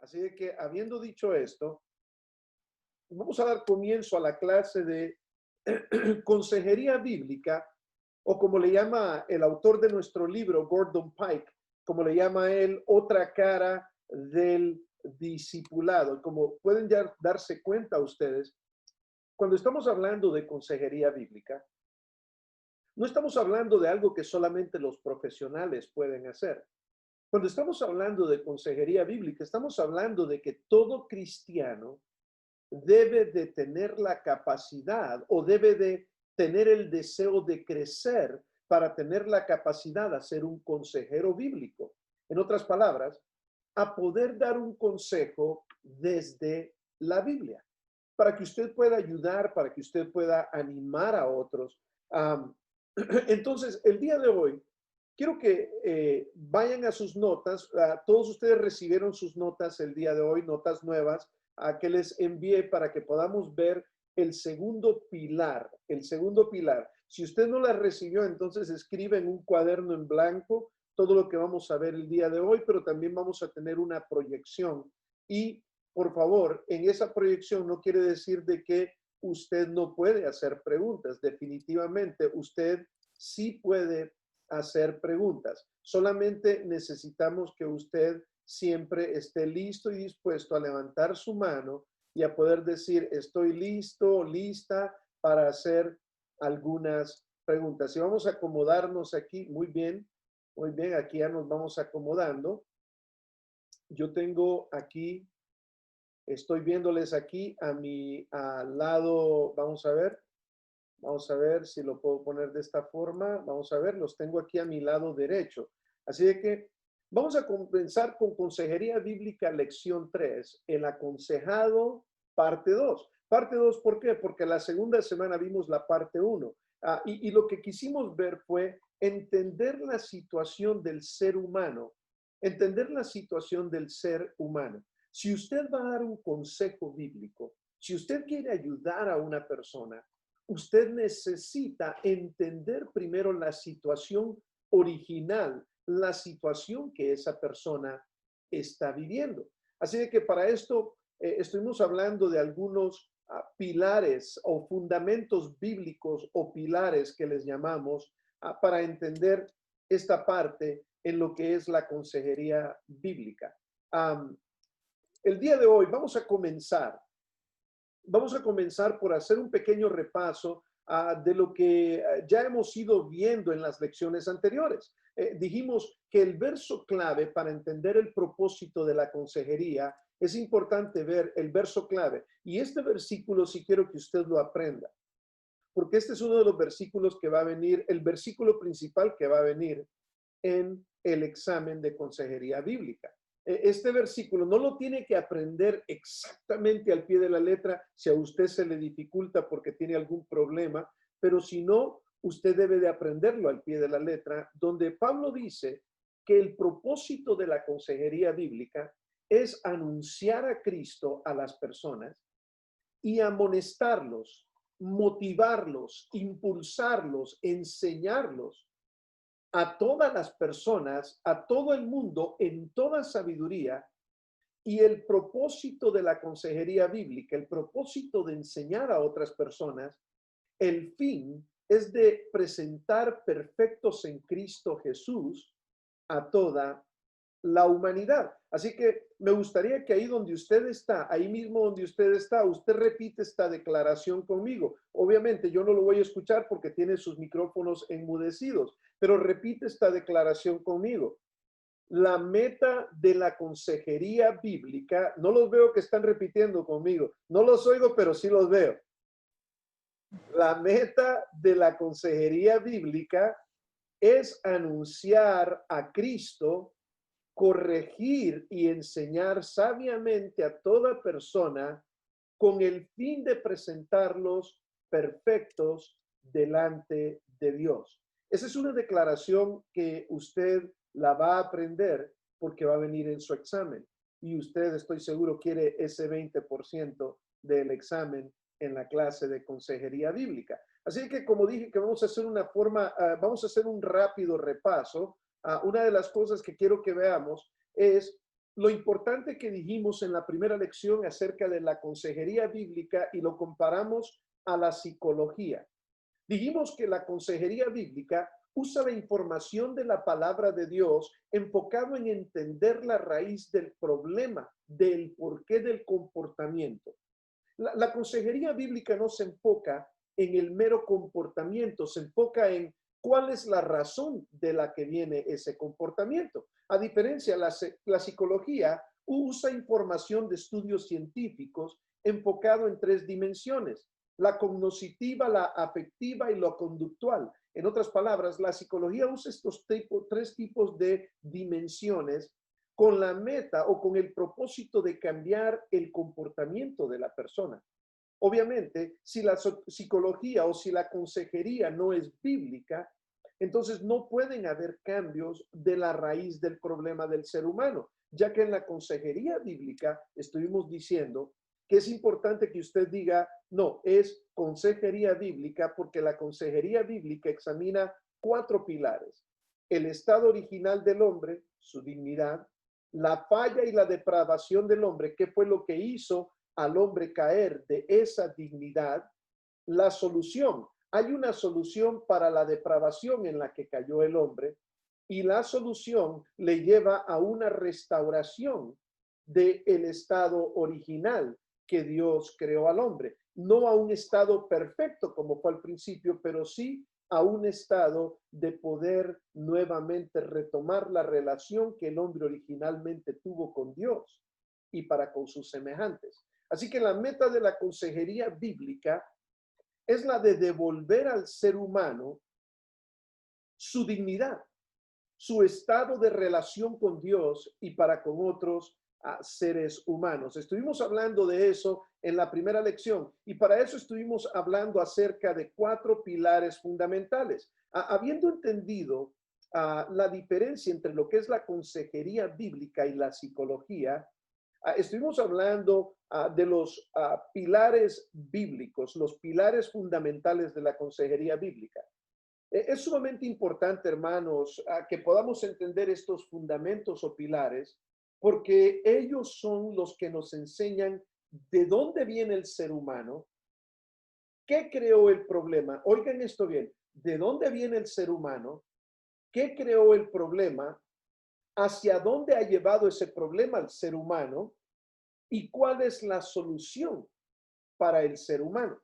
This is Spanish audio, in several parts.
Así de que, habiendo dicho esto, vamos a dar comienzo a la clase de consejería bíblica, o como le llama el autor de nuestro libro, Gordon Pike, como le llama él, otra cara del discipulado. Como pueden ya darse cuenta ustedes, cuando estamos hablando de consejería bíblica, no estamos hablando de algo que solamente los profesionales pueden hacer. Cuando estamos hablando de consejería bíblica, estamos hablando de que todo cristiano debe de tener la capacidad o debe de tener el deseo de crecer para tener la capacidad de ser un consejero bíblico. En otras palabras, a poder dar un consejo desde la Biblia, para que usted pueda ayudar, para que usted pueda animar a otros. Entonces, el día de hoy, quiero que vayan a sus notas. Todos ustedes recibieron sus notas el día de hoy, notas nuevas, que les envié para que podamos ver el segundo pilar, el segundo pilar. Si usted no la recibió, entonces escribe en un cuaderno en blanco todo lo que vamos a ver el día de hoy, pero también vamos a tener una proyección. Y por favor, en esa proyección no quiere decir de que usted no puede hacer preguntas. Definitivamente usted sí puede hacer preguntas. Solamente necesitamos que usted siempre esté listo y dispuesto a levantar su mano y a poder decir, estoy listo, lista para hacer algunas preguntas. Y vamos a acomodarnos aquí. Muy bien, aquí ya nos vamos acomodando. Yo tengo aquí, estoy viéndoles aquí a mi al lado, vamos a ver si lo puedo poner de esta forma. Vamos a ver, los tengo aquí a mi lado derecho. Así de que vamos a comenzar con Consejería Bíblica Lección 3, el aconsejado parte 2. Parte 2, ¿por qué? Porque la segunda semana vimos la parte 1. Y lo que quisimos ver fue entender la situación del ser humano, entender la situación del ser humano. Si usted va a dar un consejo bíblico, si usted quiere ayudar a una persona, usted necesita entender primero la situación original, la situación que esa persona está viviendo. Así de que para esto estuvimos hablando de algunos pilares o fundamentos bíblicos o pilares que les llamamos para entender esta parte en lo que es la consejería bíblica. El día de hoy vamos a comenzar por hacer un pequeño repaso de lo que ya hemos ido viendo en las lecciones anteriores. Dijimos que el verso clave para entender el propósito de la consejería es importante ver el verso clave. Y este versículo sí quiero que usted lo aprenda, porque este es uno de los versículos que va a venir, el versículo principal que va a venir en el examen de consejería bíblica. Este versículo no lo tiene que aprender exactamente al pie de la letra si a usted se le dificulta porque tiene algún problema, pero si no, usted debe de aprenderlo al pie de la letra, donde Pablo dice que el propósito de la consejería bíblica es anunciar a Cristo a las personas y amonestarlos, motivarlos, impulsarlos, enseñarlos a todas las personas, a todo el mundo, en toda sabiduría. Y el propósito de la consejería bíblica, el propósito de enseñar a otras personas, el fin es de presentar perfectos en Cristo Jesús a toda la humanidad. Así que me gustaría que ahí donde usted está, ahí mismo donde usted está, usted repite esta declaración conmigo. Obviamente yo no lo voy a escuchar porque tiene sus micrófonos enmudecidos, pero repite esta declaración conmigo. La meta de la consejería bíblica, no los veo que están repitiendo conmigo, no los oigo, pero sí los veo. La meta de la consejería bíblica es anunciar a Cristo, corregir y enseñar sabiamente a toda persona con el fin de presentarlos perfectos delante de Dios. Esa es una declaración que usted la va a aprender porque va a venir en su examen. Y usted, estoy seguro, quiere ese 20% del examen en la clase de consejería bíblica. Así que, como dije, que vamos a hacer vamos a hacer un rápido repaso. Una de las cosas que quiero que veamos es lo importante que dijimos en la primera lección acerca de la consejería bíblica y lo comparamos a la psicología. Dijimos que la consejería bíblica usa la información de la palabra de Dios enfocado en entender la raíz del problema, del porqué del comportamiento. La consejería bíblica no se enfoca en el mero comportamiento, se enfoca en cuál es la razón de la que viene ese comportamiento. A diferencia, la psicología usa información de estudios científicos enfocado en tres dimensiones: la cognitiva, la afectiva y lo conductual. En otras palabras, la psicología usa estos tres tipos de dimensiones con la meta o con el propósito de cambiar el comportamiento de la persona. Obviamente, si la psicología o si la consejería no es bíblica, entonces no pueden haber cambios de la raíz del problema del ser humano, ya que en la consejería bíblica estuvimos diciendo que es importante que usted diga, no, es consejería bíblica, porque la consejería bíblica examina cuatro pilares: el estado original del hombre, su dignidad; la falla y la depravación del hombre, qué fue lo que hizo al hombre caer de esa dignidad; la solución, hay una solución para la depravación en la que cayó el hombre, y la solución le lleva a una restauración del estado original que Dios creó al hombre. No a un estado perfecto como fue al principio, pero sí a un estado de poder nuevamente retomar la relación que el hombre originalmente tuvo con Dios y para con sus semejantes. Así que la meta de la consejería bíblica es la de devolver al ser humano su dignidad, su estado de relación con Dios y para con otros seres humanos. Estuvimos hablando de eso en la primera lección y para eso estuvimos hablando acerca de cuatro pilares fundamentales. Habiendo entendido la diferencia entre lo que es la consejería bíblica y la psicología, estuvimos hablando de los pilares bíblicos, los pilares fundamentales de la consejería bíblica. Es sumamente importante, hermanos, que podamos entender estos fundamentos o pilares, porque ellos son los que nos enseñan de dónde viene el ser humano, qué creó el problema. Oigan esto bien, de dónde viene el ser humano, qué creó el problema, hacia dónde ha llevado ese problema al ser humano y cuál es la solución para el ser humano.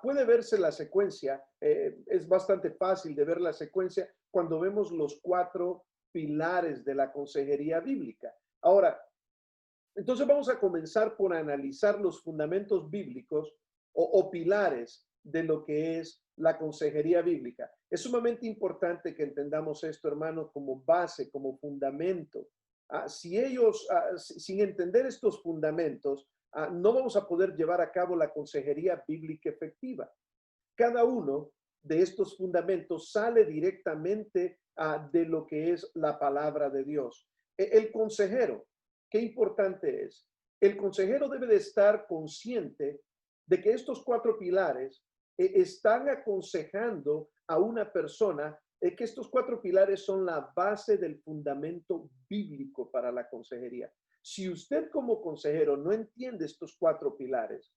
Puede verse la secuencia, es bastante fácil de ver la secuencia cuando vemos los cuatro pilares de la consejería bíblica. Ahora, entonces vamos a comenzar por analizar los fundamentos bíblicos o pilares de lo que es la consejería bíblica. Es sumamente importante que entendamos esto, hermano, como base, como fundamento. Sin entender estos fundamentos, no vamos a poder llevar a cabo la consejería bíblica efectiva. Cada uno de estos fundamentos sale directamente de lo que es la palabra de Dios. El consejero, qué importante es. El consejero debe de estar consciente de que estos cuatro pilares están aconsejando a una persona, que estos cuatro pilares son la base del fundamento bíblico para la consejería. Si usted como consejero no entiende estos cuatro pilares,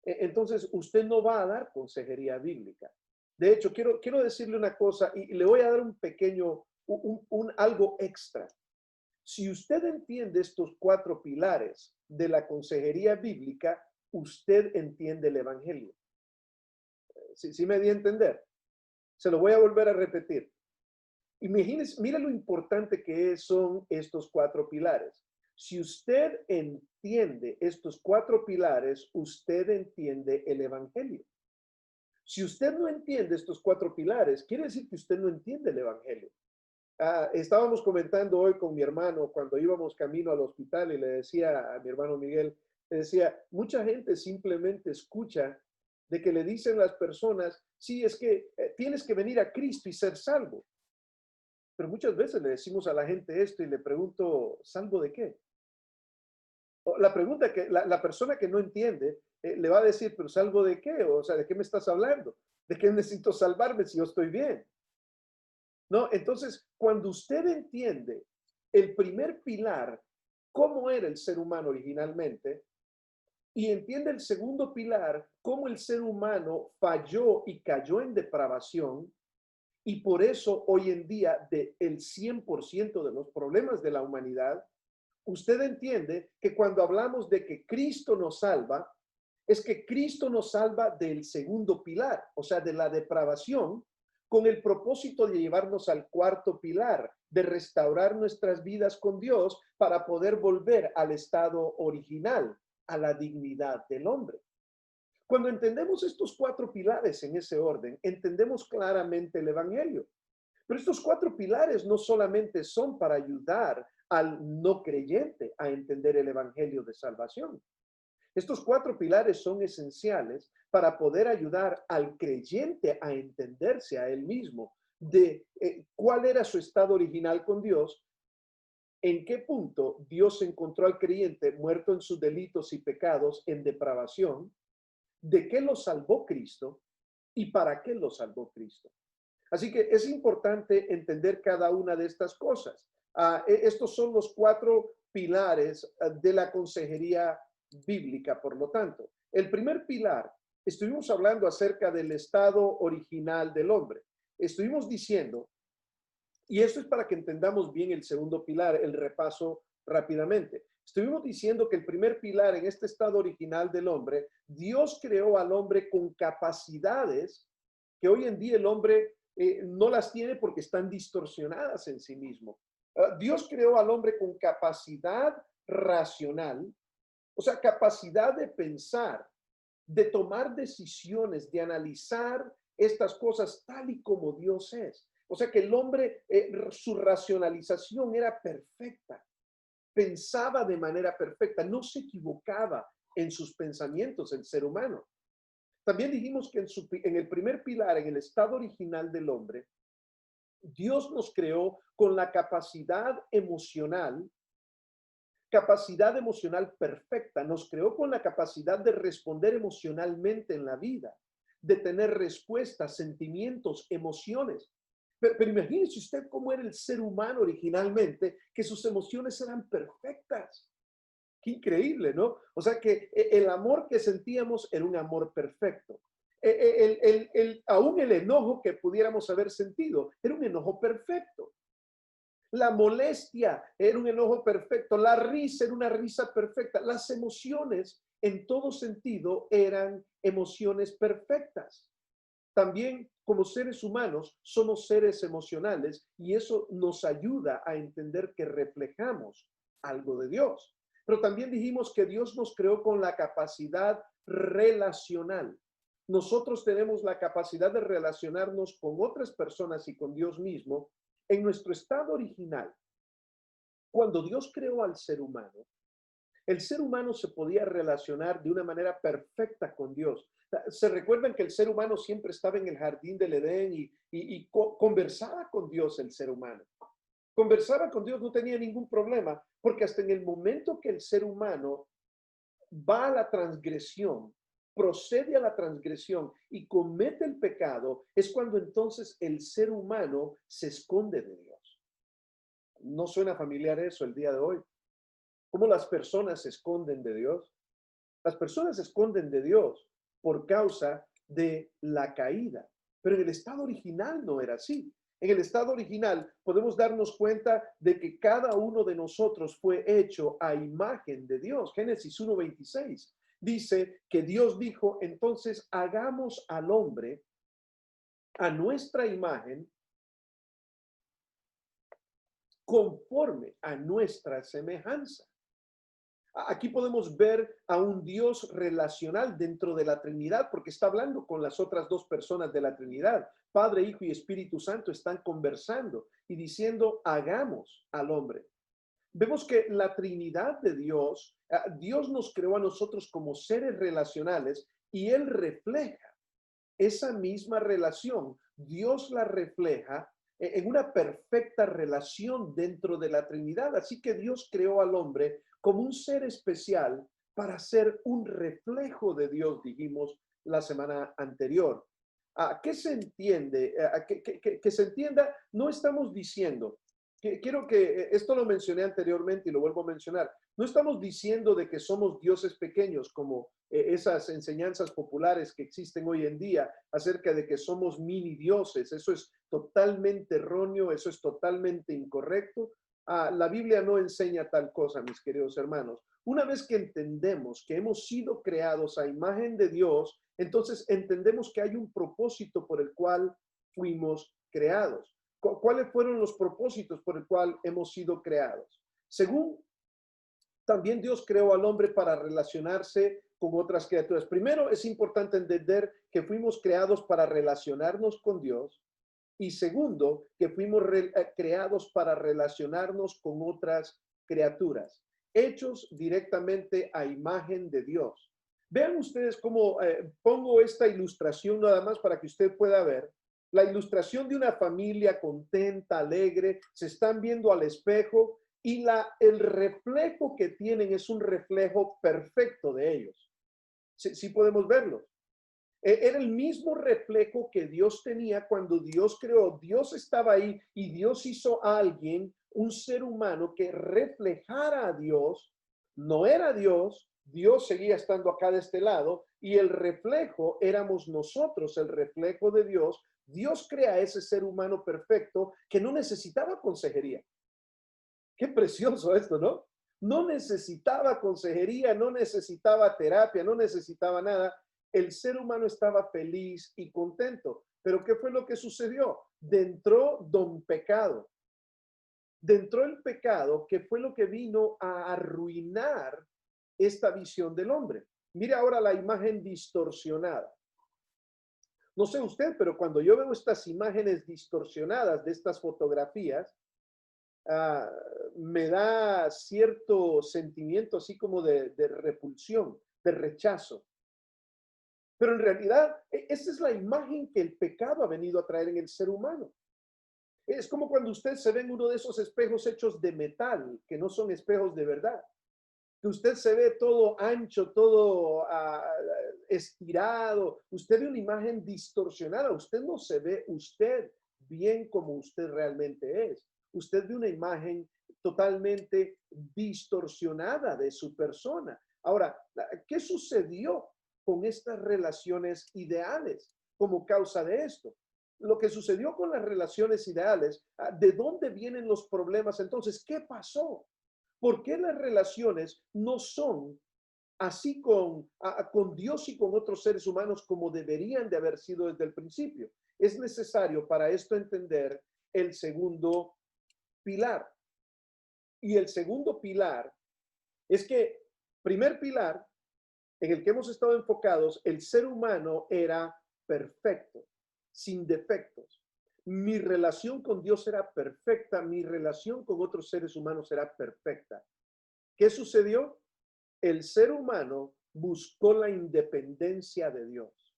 entonces usted no va a dar consejería bíblica. De hecho, quiero decirle una cosa y le voy a dar un pequeño, algo extra. Si usted entiende estos cuatro pilares de la consejería bíblica, usted entiende el evangelio. ¿Sí me di a entender? Se lo voy a volver a repetir. Imagínese, mire lo importante que son estos cuatro pilares. Si usted entiende estos cuatro pilares, usted entiende el evangelio. Si usted no entiende estos cuatro pilares, quiere decir que usted no entiende el evangelio. Estábamos comentando hoy con mi hermano cuando íbamos camino al hospital y le decía a mi hermano Miguel, le decía, mucha gente simplemente escucha de que le dicen las personas, sí, es que tienes que venir a Cristo y ser salvo. Pero muchas veces le decimos a la gente esto y le pregunto, ¿salvo de qué? O la pregunta que la persona que no entiende le va a decir, pero ¿salvo de qué? O sea, ¿de qué me estás hablando? ¿De qué necesito salvarme si yo estoy bien? ¿No? Entonces, cuando usted entiende el primer pilar cómo era el ser humano originalmente y entiende el segundo pilar, cómo el ser humano falló y cayó en depravación y por eso hoy en día el 100% de los problemas de la humanidad, usted entiende que cuando hablamos de que Cristo nos salva, es que Cristo nos salva del segundo pilar, o sea, de la depravación, con el propósito de llevarnos al cuarto pilar, de restaurar nuestras vidas con Dios para poder volver al estado original, a la dignidad del hombre. Cuando entendemos estos cuatro pilares en ese orden, entendemos claramente el Evangelio. Pero estos cuatro pilares no solamente son para ayudar al no creyente a entender el Evangelio de salvación. Estos cuatro pilares son esenciales para poder ayudar al creyente a entenderse a él mismo de cuál era su estado original con Dios, en qué punto Dios encontró al creyente muerto en sus delitos y pecados en depravación, de qué lo salvó Cristo y para qué lo salvó Cristo. Así que es importante entender cada una de estas cosas. Estos son los cuatro pilares de la consejería bíblica, por lo tanto. El primer pilar, estuvimos hablando acerca del estado original del hombre. Estuvimos diciendo, y esto es para que entendamos bien el segundo pilar, el repaso rápidamente. Estuvimos diciendo que el primer pilar en este estado original del hombre, Dios creó al hombre con capacidades que hoy en día el hombre no las tiene porque están distorsionadas en sí mismo. Dios creó al hombre con capacidad racional, o sea, capacidad de pensar, de tomar decisiones, de analizar estas cosas tal y como Dios es. O sea que el hombre, su racionalización era perfecta, pensaba de manera perfecta, no se equivocaba en sus pensamientos el ser humano. También dijimos que en el primer pilar, en el estado original del hombre, Dios nos creó con la capacidad emocional perfecta. Nos creó con la capacidad de responder emocionalmente en la vida, de tener respuestas, sentimientos, emociones. Pero imagínese usted cómo era el ser humano originalmente, que sus emociones eran perfectas. Qué increíble, ¿no? O sea que el amor que sentíamos era un amor perfecto. Aún el enojo que pudiéramos haber sentido era un enojo perfecto. La molestia era un enojo perfecto. La risa era una risa perfecta. Las emociones en todo sentido eran emociones perfectas. También como seres humanos somos seres emocionales y eso nos ayuda a entender que reflejamos algo de Dios. Pero también dijimos que Dios nos creó con la capacidad relacional. Nosotros tenemos la capacidad de relacionarnos con otras personas y con Dios mismo en nuestro estado original. Cuando Dios creó al ser humano, el ser humano se podía relacionar de una manera perfecta con Dios. Se recuerdan que el ser humano siempre estaba en el jardín del Edén y conversaba con Dios el ser humano. Conversaba con Dios, no tenía ningún problema, porque hasta en el momento que el ser humano va a la transgresión, procede a la transgresión y comete el pecado, es cuando entonces el ser humano se esconde de Dios. ¿No suena familiar eso el día de hoy? ¿Cómo las personas se esconden de Dios? Las personas se esconden de Dios por causa de la caída, pero en el estado original no era así. En el estado original podemos darnos cuenta de que cada uno de nosotros fue hecho a imagen de Dios. Génesis 1:26 dice que Dios dijo, entonces hagamos al hombre a nuestra imagen conforme a nuestra semejanza. Aquí podemos ver a un Dios relacional dentro de la Trinidad, porque está hablando con las otras dos personas de la Trinidad. Padre, Hijo y Espíritu Santo están conversando y diciendo, hagamos al hombre. Vemos que la Trinidad de Dios, Dios nos creó a nosotros como seres relacionales y Él refleja esa misma relación. Dios la refleja en una perfecta relación dentro de la Trinidad. Así que Dios creó al hombre como un ser especial para ser un reflejo de Dios, dijimos la semana anterior. ¿Qué se entiende? Que se entienda, no estamos diciendo quiero que, esto lo mencioné anteriormente y lo vuelvo a mencionar, no estamos diciendo de que somos dioses pequeños como esas enseñanzas populares que existen hoy en día acerca de que somos mini dioses. Eso es totalmente erróneo, eso es totalmente incorrecto. La Biblia no enseña tal cosa, mis queridos hermanos. Una vez que entendemos que hemos sido creados a imagen de Dios, entonces entendemos que hay un propósito por el cual fuimos creados. ¿Cuáles fueron los propósitos por el cual hemos sido creados? Según también Dios creó al hombre para relacionarse con otras criaturas. Primero, es importante entender que fuimos creados para relacionarnos con Dios. Y segundo, que fuimos creados para relacionarnos con otras criaturas, hechos directamente a imagen de Dios. Vean ustedes cómo pongo esta ilustración nada más para que usted pueda ver. La ilustración de una familia contenta, alegre, se están viendo al espejo y el reflejo que tienen es un reflejo perfecto de ellos. Sí podemos verlo. Era el mismo reflejo que Dios tenía cuando Dios creó. Dios estaba ahí y Dios hizo a alguien, un ser humano que reflejara a Dios. No era Dios, Dios seguía estando acá de este lado y el reflejo éramos nosotros, el reflejo de Dios. Dios crea ese ser humano perfecto que no necesitaba consejería. Qué precioso esto, ¿no? No necesitaba consejería, no necesitaba terapia, no necesitaba nada. El ser humano estaba feliz y contento. Pero ¿qué fue lo que sucedió? Entró don pecado. Entró el pecado, que fue lo que vino a arruinar esta visión del hombre. Mire ahora la imagen distorsionada. No sé usted, pero cuando yo veo estas imágenes distorsionadas de estas fotografías, ah, me da cierto sentimiento así como de repulsión, de rechazo. Pero en realidad, esa es la imagen que el pecado ha venido a traer en el ser humano. Es como cuando usted se ve en uno de esos espejos hechos de metal, que no son espejos de verdad. Que usted se ve todo ancho, todo estirado. Usted ve una imagen distorsionada. Usted no se ve usted bien como usted realmente es. Usted ve una imagen totalmente distorsionada de su persona. Ahora, ¿qué sucedió con estas relaciones ideales como causa de esto? Lo que sucedió con las relaciones ideales, ¿de dónde vienen los problemas entonces? ¿Qué pasó? ¿Por qué las relaciones no son así con Dios y con otros seres humanos como deberían de haber sido desde el principio? Es necesario para esto entender el segundo pilar. Y el segundo pilar es que, primer pilar en el que hemos estado enfocados, el ser humano era perfecto, sin defectos. Mi relación con Dios era perfecta, mi relación con otros seres humanos era perfecta. ¿Qué sucedió? El ser humano buscó la independencia de Dios.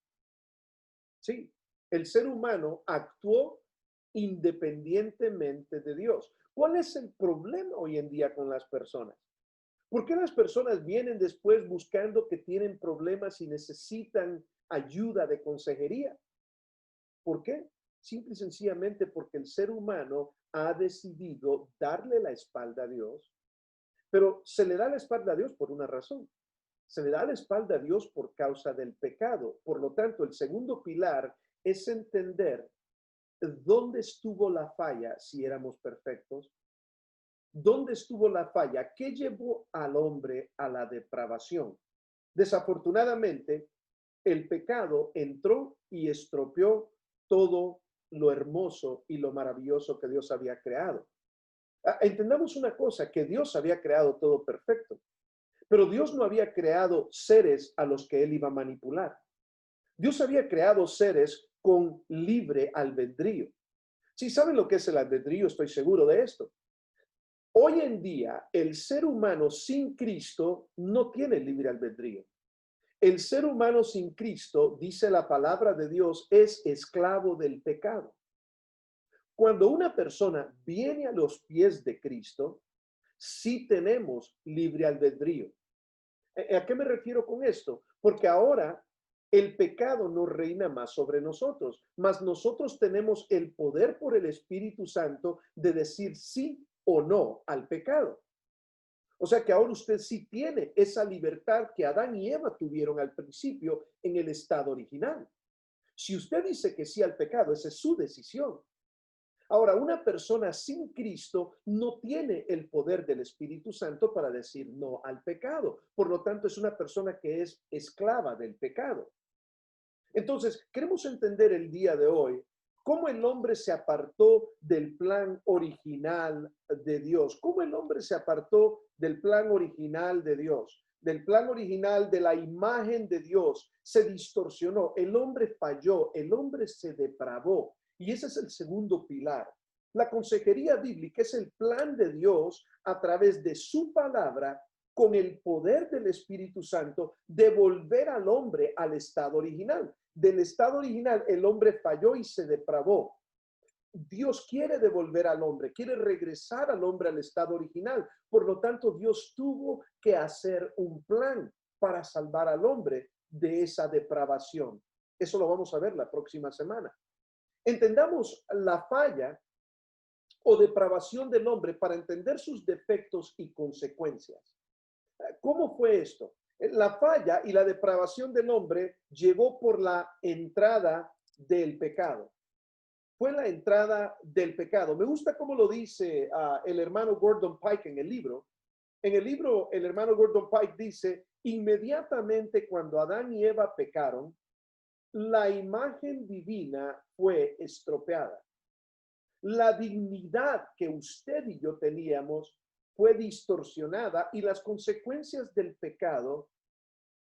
Sí, el ser humano actuó independientemente de Dios. ¿Cuál es el problema hoy en día con las personas? ¿Por qué las personas vienen después buscando que tienen problemas y necesitan ayuda de consejería? ¿Por qué? Simple y sencillamente porque el ser humano ha decidido darle la espalda a Dios, pero se le da la espalda a Dios por una razón. Se le da la espalda a Dios por causa del pecado. Por lo tanto, el segundo pilar es entender dónde estuvo la falla si éramos perfectos. ¿Dónde estuvo la falla? ¿Qué llevó al hombre a la depravación? Desafortunadamente, el pecado entró y estropeó todo lo hermoso y lo maravilloso que Dios había creado. Entendamos una cosa, que Dios había creado todo perfecto, pero Dios no había creado seres a los que él iba a manipular. Dios había creado seres con libre albedrío. Si saben lo que es el albedrío, estoy seguro de esto. Hoy en día, el ser humano sin Cristo no tiene libre albedrío. El ser humano sin Cristo, dice la palabra de Dios, es esclavo del pecado. Cuando una persona viene a los pies de Cristo, sí tenemos libre albedrío. ¿A qué me refiero con esto? Porque ahora El pecado no reina más sobre nosotros, mas nosotros tenemos el poder por el Espíritu Santo de decir sí o no al pecado. O sea que ahora usted sí tiene esa libertad que Adán y Eva tuvieron al principio en el estado original. Si usted dice que sí al pecado, esa es su decisión. Ahora, una persona sin Cristo no tiene el poder del Espíritu Santo para decir no al pecado. Por lo tanto, es una persona que es esclava del pecado. Entonces, queremos entender el día de hoy cómo el hombre se apartó del plan original de Dios, cómo el hombre se apartó del plan original de Dios, del plan original de la imagen de Dios, se distorsionó, el hombre falló, el hombre se depravó. Y ese es el segundo pilar. La consejería bíblica es el plan de Dios a través de su palabra con el poder del Espíritu Santo, devolver al hombre al estado original. Del estado original, el hombre falló y se depravó. Dios quiere devolver al hombre, quiere regresar al hombre al estado original. Por lo tanto, Dios tuvo que hacer un plan para salvar al hombre de esa depravación. Eso lo vamos a ver la próxima semana. Entendamos la falla o depravación del hombre para entender sus defectos y consecuencias. ¿Cómo fue esto? La falla y la depravación del hombre llegó por la entrada del pecado. Fue la entrada del pecado. Me gusta cómo lo dice el hermano Gordon Pike en el libro. En el libro, el hermano Gordon Pike dice, inmediatamente cuando Adán y Eva pecaron, la imagen divina fue estropeada. La dignidad que usted y yo teníamos fue distorsionada y las consecuencias del pecado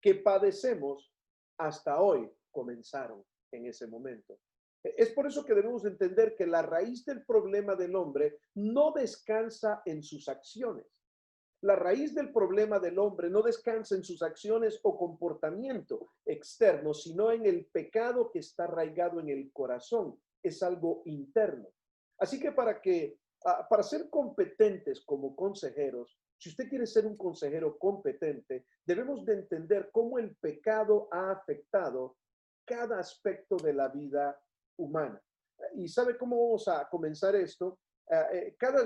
que padecemos hasta hoy comenzaron en ese momento. Es por eso que debemos entender que la raíz del problema del hombre no descansa en sus acciones. La raíz del problema del hombre no descansa en sus acciones o comportamiento externo, sino en el pecado que está arraigado en el corazón. Es algo interno. Así que para ser competentes como consejeros, si usted quiere ser un consejero competente, debemos de entender cómo el pecado ha afectado cada aspecto de la vida humana. ¿Y sabe cómo vamos a comenzar esto?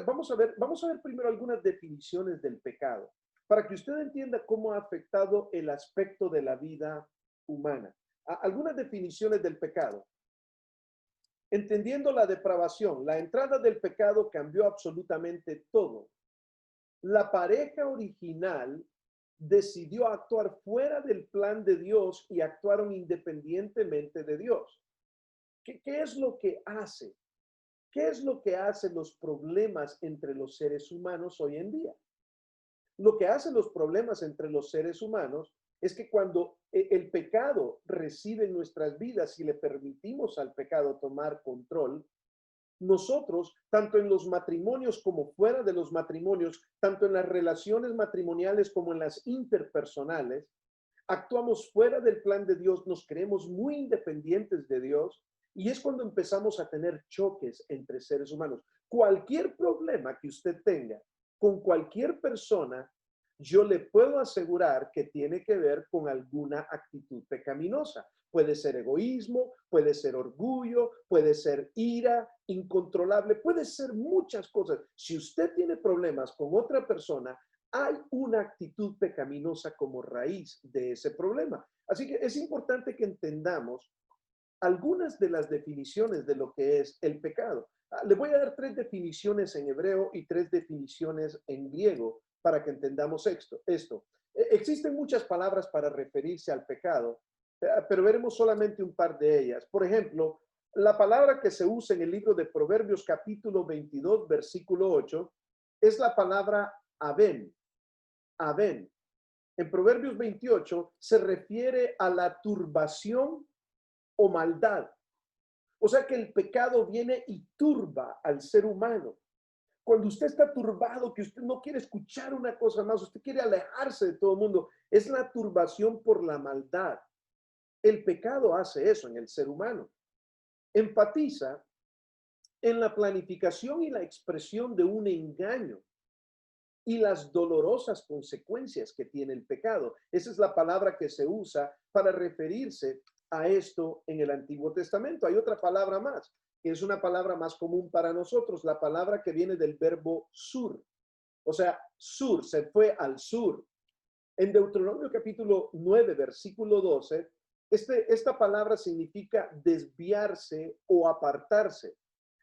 Vamos a ver primero algunas definiciones del pecado, para que usted entienda cómo ha afectado el aspecto de la vida humana. Algunas definiciones del pecado. Entendiendo la depravación, la entrada del pecado cambió absolutamente todo. La pareja original decidió actuar fuera del plan de Dios y actuaron independientemente de Dios. ¿Qué es lo que hace? ¿Qué es lo que hacen los problemas entre los seres humanos hoy en día? Lo que hacen los problemas entre los seres humanos es que cuando el pecado reside en nuestras vidas y le permitimos al pecado tomar control, nosotros, tanto en los matrimonios como fuera de los matrimonios, tanto en las relaciones matrimoniales como en las interpersonales, actuamos fuera del plan de Dios, nos creemos muy independientes de Dios y es cuando empezamos a tener choques entre seres humanos. Cualquier problema que usted tenga con cualquier persona, yo le puedo asegurar que tiene que ver con alguna actitud pecaminosa. Puede ser egoísmo, puede ser orgullo, puede ser ira incontrolable, puede ser muchas cosas. Si usted tiene problemas con otra persona, hay una actitud pecaminosa como raíz de ese problema. Así que es importante que entendamos algunas de las definiciones de lo que es el pecado. Le voy a dar 3 definiciones en hebreo y 3 definiciones en griego para que entendamos esto. Existen muchas palabras para referirse al pecado, pero veremos solamente un par de ellas. Por ejemplo, la palabra que se usa en el libro de Proverbios capítulo 22, versículo 8, es la palabra aben. Aben. En Proverbios 28 se refiere a la turbación o maldad. O sea que el pecado viene y turba al ser humano. Cuando usted está turbado, que usted no quiere escuchar una cosa más, usted quiere alejarse de todo el mundo, es la turbación por la maldad. El pecado hace eso en el ser humano. Enfatiza en la planificación y la expresión de un engaño. y las dolorosas consecuencias que tiene el pecado. Esa es la palabra que se usa para referirse a esto en el Antiguo Testamento. Hay otra palabra más, que es una palabra más común para nosotros, la palabra que viene del verbo sur. O sea, sur, se fue al sur. En Deuteronomio capítulo 9, versículo 12, esta palabra significa desviarse o apartarse.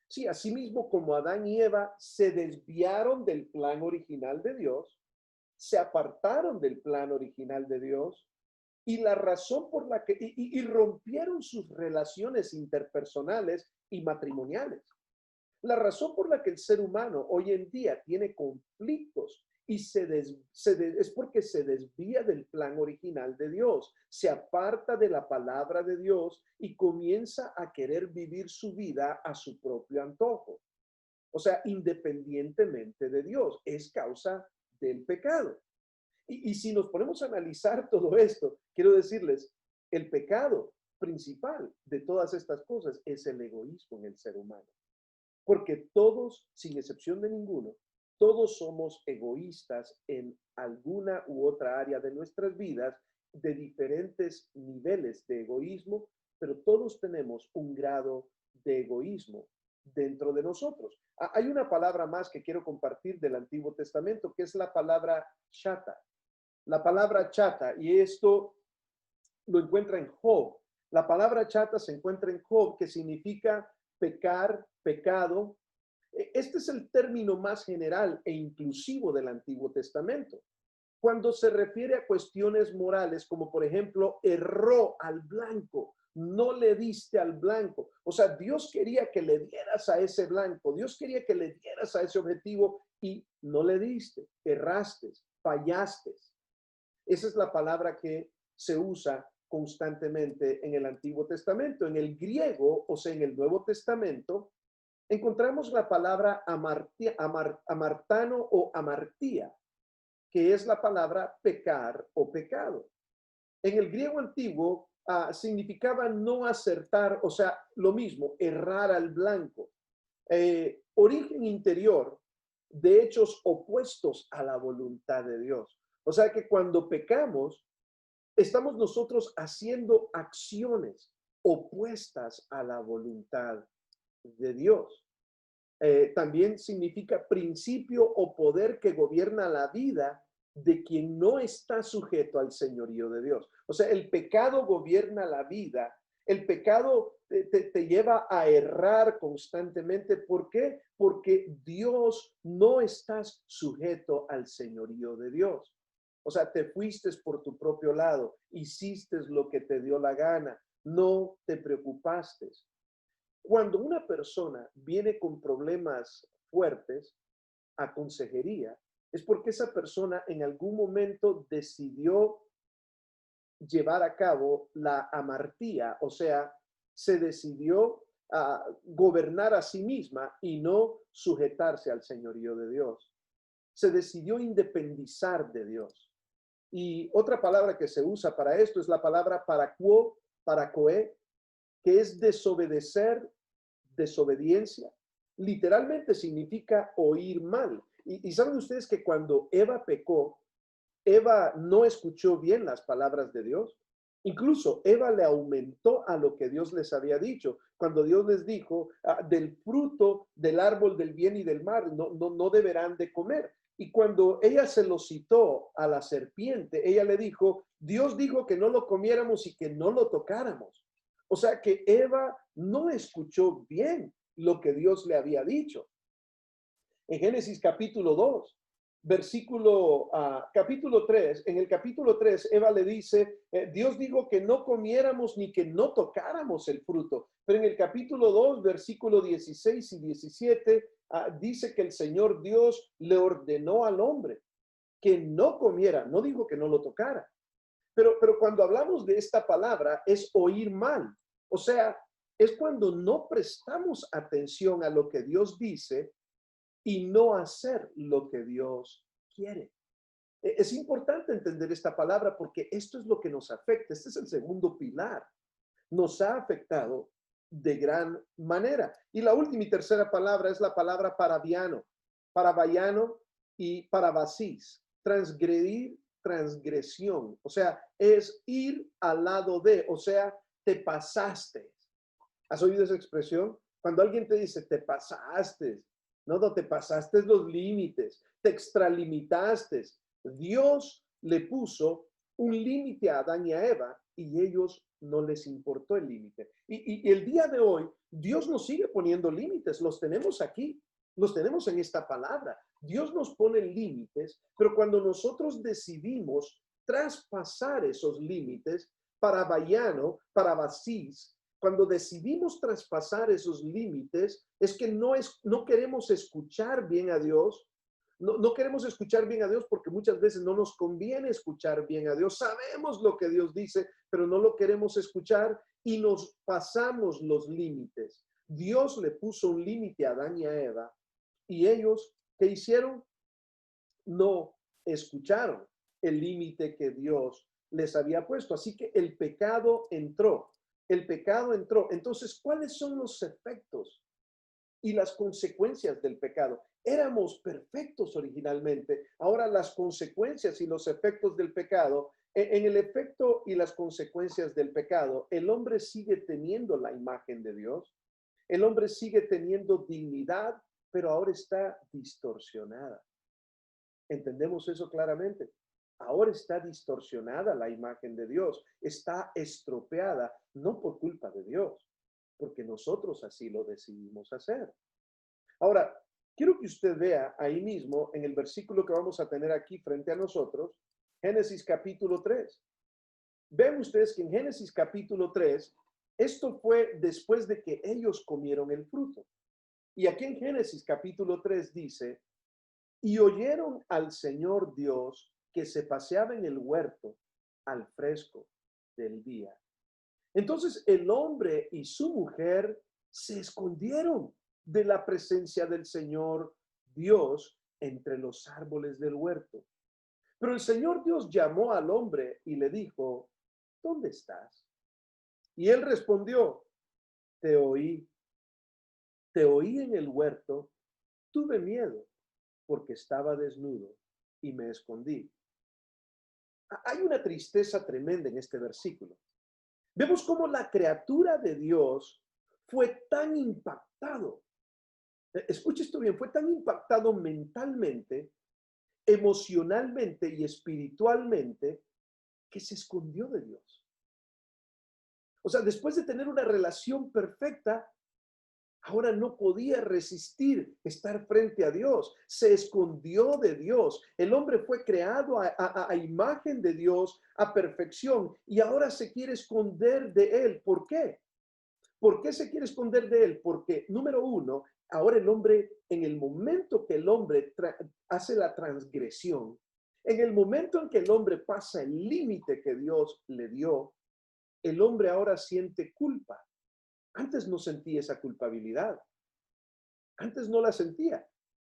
Sí, asimismo como Adán y Eva se desviaron del plan original de Dios, se apartaron del plan original de Dios y la razón por la que y rompieron sus relaciones interpersonales y matrimoniales. La razón por la que el ser humano hoy en día tiene conflictos y es porque se desvía del plan original de Dios, se aparta de la palabra de Dios y comienza a querer vivir su vida a su propio antojo. O sea, independientemente de Dios, es causa del pecado. Y si nos ponemos a analizar todo esto, quiero decirles, el pecado principal de todas estas cosas es el egoísmo en el ser humano. Porque todos, sin excepción de ninguno, todos somos egoístas en alguna u otra área de nuestras vidas, de diferentes niveles de egoísmo, pero todos tenemos un grado de egoísmo dentro de nosotros. Hay una palabra más que quiero compartir del Antiguo Testamento, que es la palabra chata. La palabra chata, y esto lo encuentra en Job. La palabra chata se encuentra en Job, que significa pecar, pecado. Este es el término más general e inclusivo del Antiguo Testamento. Cuando se refiere a cuestiones morales, como por ejemplo, erró al blanco, no le diste al blanco. O sea, Dios quería que le dieras a ese blanco, Dios quería que le dieras a ese objetivo y no le diste, erraste, fallaste. Esa es la palabra que se usa constantemente en el Antiguo Testamento. En el griego, o sea, en el Nuevo Testamento, encontramos la palabra amartano o amartía, que es la palabra pecar o pecado. En el griego antiguo significaba no acertar, o sea, lo mismo, errar al blanco. Origen interior de hechos opuestos a la voluntad de Dios. O sea que cuando pecamos, estamos nosotros haciendo acciones opuestas a la voluntad de Dios. También significa principio o poder que gobierna la vida de quien no está sujeto al señorío de Dios. O sea, el pecado gobierna la vida. El pecado te lleva a errar constantemente. ¿Por qué? Porque Dios no estás sujeto al señorío de Dios. O sea, te fuiste por tu propio lado, hiciste lo que te dio la gana, no te preocupaste. Cuando una persona viene con problemas fuertes a consejería, es porque esa persona en algún momento decidió llevar a cabo la amartía, o sea, se decidió a gobernar a sí misma y no sujetarse al señorío de Dios. Se decidió independizar de Dios. Y otra palabra que se usa para esto es la palabra paracoe, que es desobedecer, desobediencia. Literalmente significa oír mal. Y saben ustedes que cuando Eva pecó, Eva no escuchó bien las palabras de Dios. Incluso Eva le aumentó a lo que Dios les había dicho. Cuando Dios les dijo, del fruto del árbol del bien y del mal, no deberán de comer. Y cuando ella se lo citó a la serpiente, ella le dijo, Dios dijo que no lo comiéramos y que no lo tocáramos. O sea que Eva no escuchó bien lo que Dios le había dicho. En Génesis capítulo 2, capítulo 3, en el capítulo 3, Eva le dice, Dios dijo que no comiéramos ni que no tocáramos el fruto. Pero en el capítulo 2, versículo 16 y 17, dice que el Señor Dios le ordenó al hombre que no comiera, no dijo que no lo tocara. Pero cuando hablamos de esta palabra es oír mal. O sea, es cuando no prestamos atención a lo que Dios dice y no hacer lo que Dios quiere. Es importante entender esta palabra porque esto es lo que nos afecta. Este es el segundo pilar. Nos ha afectado de gran manera. Y la última y tercera palabra es la palabra parabiano. Parabayano y parabasís, transgredir, transgresión. O sea, es ir al lado de, o sea, te pasaste. ¿Has oído esa expresión? Cuando alguien te dice, te pasaste, no te pasaste los límites, te extralimitaste. Dios le puso un límite a Adán y a Eva y ellos no les importó el límite. Y el día de hoy, Dios nos sigue poniendo límites, los tenemos aquí, los tenemos en esta palabra. Dios nos pone límites, pero cuando nosotros decidimos traspasar esos límites, para Bayano, para Basís, cuando decidimos traspasar esos límites, es que no queremos escuchar bien a Dios. No queremos escuchar bien a Dios porque muchas veces no nos conviene escuchar bien a Dios. Sabemos lo que Dios dice, pero no lo queremos escuchar y nos pasamos los límites. Dios le puso un límite a Adán y a Eva y ellos, ¿qué hicieron? No escucharon el límite que Dios les había puesto. Así que el pecado entró. El pecado entró. Entonces, ¿cuáles son los efectos y las consecuencias del pecado? Éramos perfectos originalmente. Ahora las consecuencias y los efectos del pecado, en el efecto y las consecuencias del pecado, el hombre sigue teniendo la imagen de Dios. El hombre sigue teniendo dignidad, pero ahora está distorsionada. ¿Entendemos eso claramente? Ahora está distorsionada la imagen de Dios, está estropeada, no por culpa de Dios, porque nosotros así lo decidimos hacer. Ahora, quiero que usted vea ahí mismo en el versículo que vamos a tener aquí frente a nosotros, Génesis capítulo 3. Ven ustedes que en Génesis capítulo 3, esto fue después de que ellos comieron el fruto. Y aquí en Génesis capítulo 3 dice, y oyeron al Señor Dios que se paseaba en el huerto al fresco del día. Entonces el hombre y su mujer se escondieron de la presencia del Señor Dios entre los árboles del huerto. Pero el Señor Dios llamó al hombre y le dijo, ¿dónde estás? Y él respondió, te oí en el huerto, tuve miedo porque estaba desnudo y me escondí. Hay una tristeza tremenda en este versículo. Vemos cómo la criatura de Dios fue tan impactado. Escuche esto bien, fue tan impactado mentalmente, emocionalmente y espiritualmente que se escondió de Dios. O sea, después de tener una relación perfecta, ahora no podía resistir estar frente a Dios. Se escondió de Dios. El hombre fue creado a imagen de Dios, a perfección, y ahora se quiere esconder de Él. ¿Por qué? ¿Por qué se quiere esconder de Él? Porque, número uno, ahora el hombre, en el momento que el hombre hace la transgresión, en el momento en que el hombre pasa el límite que Dios le dio, el hombre ahora siente culpa. Antes no sentía esa culpabilidad. Antes no la sentía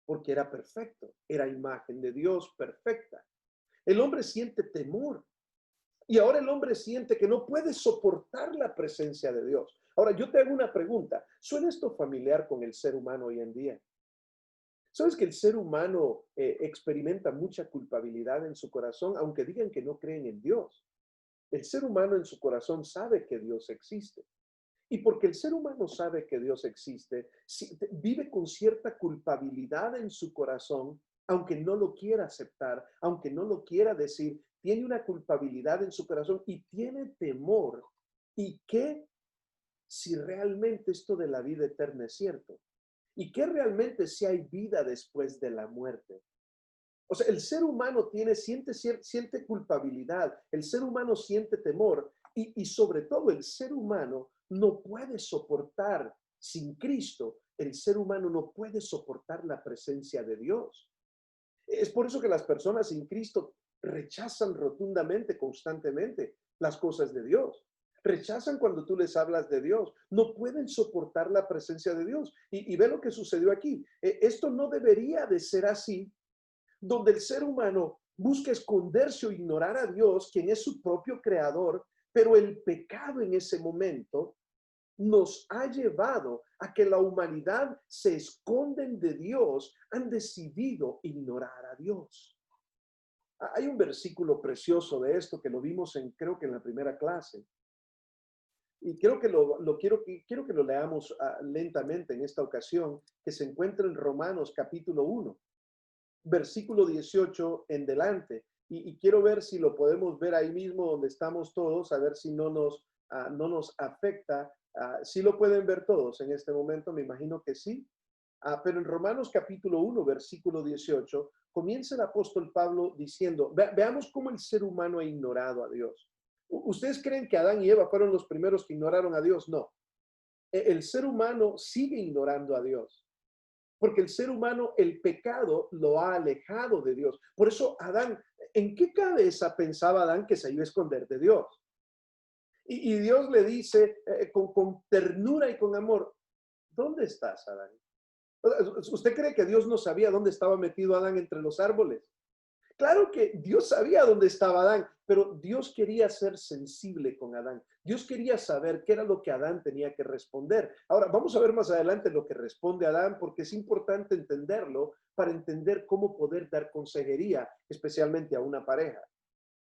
porque era perfecto, era imagen de Dios perfecta. El hombre siente temor y ahora el hombre siente que no puede soportar la presencia de Dios. Ahora yo te hago una pregunta. ¿Suena esto familiar con el ser humano hoy en día? ¿Sabes que el ser humano experimenta mucha culpabilidad en su corazón, aunque digan que no creen en Dios? El ser humano en su corazón sabe que Dios existe. Y porque el ser humano sabe que Dios existe, vive con cierta culpabilidad en su corazón, aunque no lo quiera aceptar, aunque no lo quiera decir, tiene una culpabilidad en su corazón y tiene temor. ¿Y qué si realmente esto de la vida eterna es cierto? ¿Y qué realmente si hay vida después de la muerte? O sea, el ser humano siente culpabilidad, el ser humano siente temor y sobre todo el ser humano no puede soportar sin Cristo, el ser humano no puede soportar la presencia de Dios. Es por eso que las personas sin Cristo rechazan rotundamente, constantemente las cosas de Dios. Rechazan cuando tú les hablas de Dios. No pueden soportar la presencia de Dios. Y ve lo que sucedió aquí. Esto no debería de ser así, donde el ser humano busca esconderse o ignorar a Dios, quien es su propio creador, pero el pecado en ese momento nos ha llevado a que la humanidad se esconden de Dios, han decidido ignorar a Dios. Hay un versículo precioso de esto que lo vimos creo que en la primera clase. Y creo que quiero que lo leamos lentamente en esta ocasión, que se encuentra en Romanos capítulo 1, versículo 18 en delante. Y quiero ver si lo podemos ver ahí mismo donde estamos todos, a ver si no nos afecta. Si lo pueden ver todos en este momento, me imagino que sí. Pero en Romanos capítulo 1, versículo 18, comienza el apóstol Pablo diciendo, veamos cómo el ser humano ha ignorado a Dios. ¿Ustedes creen que Adán y Eva fueron los primeros que ignoraron a Dios? No. El ser humano sigue ignorando a Dios, porque el ser humano, el pecado lo ha alejado de Dios. Por eso Adán, ¿en qué cabeza pensaba Adán que se iba a esconder de Dios? Y Dios le dice con ternura y con amor, ¿dónde estás, Adán? ¿Usted cree que Dios no sabía dónde estaba metido Adán entre los árboles? Claro que Dios sabía dónde estaba Adán, pero Dios quería ser sensible con Adán. Dios quería saber qué era lo que Adán tenía que responder. Ahora, vamos a ver más adelante lo que responde Adán, porque es importante entenderlo para entender cómo poder dar consejería, especialmente a una pareja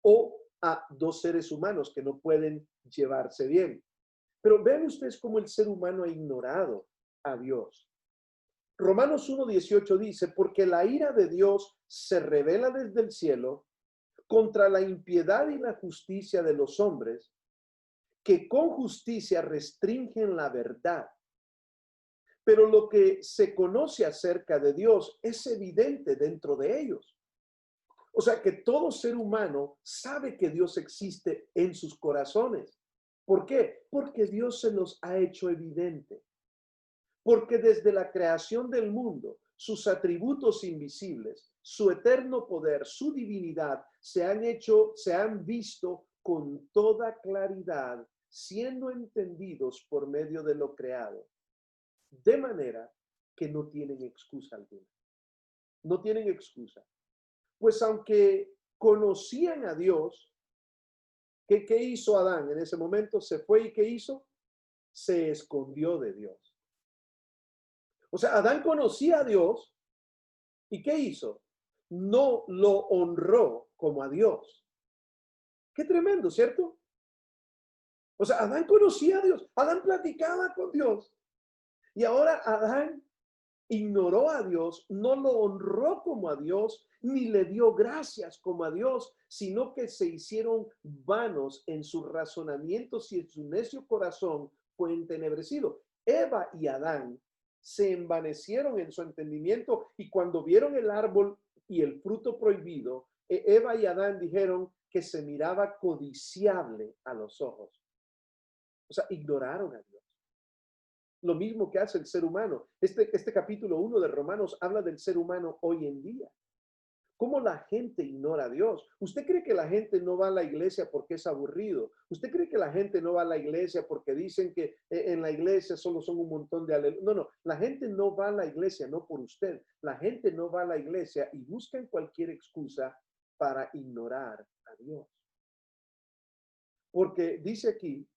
o a dos seres humanos que no pueden llevarse bien. Pero vean ustedes cómo el ser humano ha ignorado a Dios. Romanos 1:18 dice, porque la ira de Dios se revela desde el cielo contra la impiedad y la justicia de los hombres, que con justicia restringen la verdad. Pero lo que se conoce acerca de Dios es evidente dentro de ellos. O sea que todo ser humano sabe que Dios existe en sus corazones. ¿Por qué? Porque Dios se los ha hecho evidente. Porque desde la creación del mundo, sus atributos invisibles, su eterno poder, su divinidad, se han visto con toda claridad, siendo entendidos por medio de lo creado. De manera que no tienen excusa alguna. No tienen excusa. Pues aunque conocían a Dios, ¿qué hizo Adán en ese momento? Se fue y ¿qué hizo? Se escondió de Dios. O sea, Adán conocía a Dios y ¿qué hizo? No lo honró como a Dios. Qué tremendo, ¿cierto? O sea, Adán conocía a Dios, Adán platicaba con Dios y ahora Adán ignoró a Dios, no lo honró como a Dios, ni le dio gracias como a Dios, sino que se hicieron vanos en sus razonamientos y en su necio corazón fue entenebrecido. Eva y Adán se envanecieron en su entendimiento y cuando vieron el árbol y el fruto prohibido, Eva y Adán dijeron que se miraba codiciable a los ojos. O sea, ignoraron a Dios. Lo mismo que hace el ser humano. Este capítulo 1 de Romanos habla del ser humano hoy en día. ¿Cómo la gente ignora a Dios? ¿Usted cree que la gente no va a la iglesia porque es aburrido? ¿Usted cree que la gente no va a la iglesia porque dicen que en la iglesia solo son un montón de aleluya? No, no, la gente no va a la iglesia, no por usted. La gente no va a la iglesia y buscan cualquier excusa para ignorar a Dios. Porque dice aquí,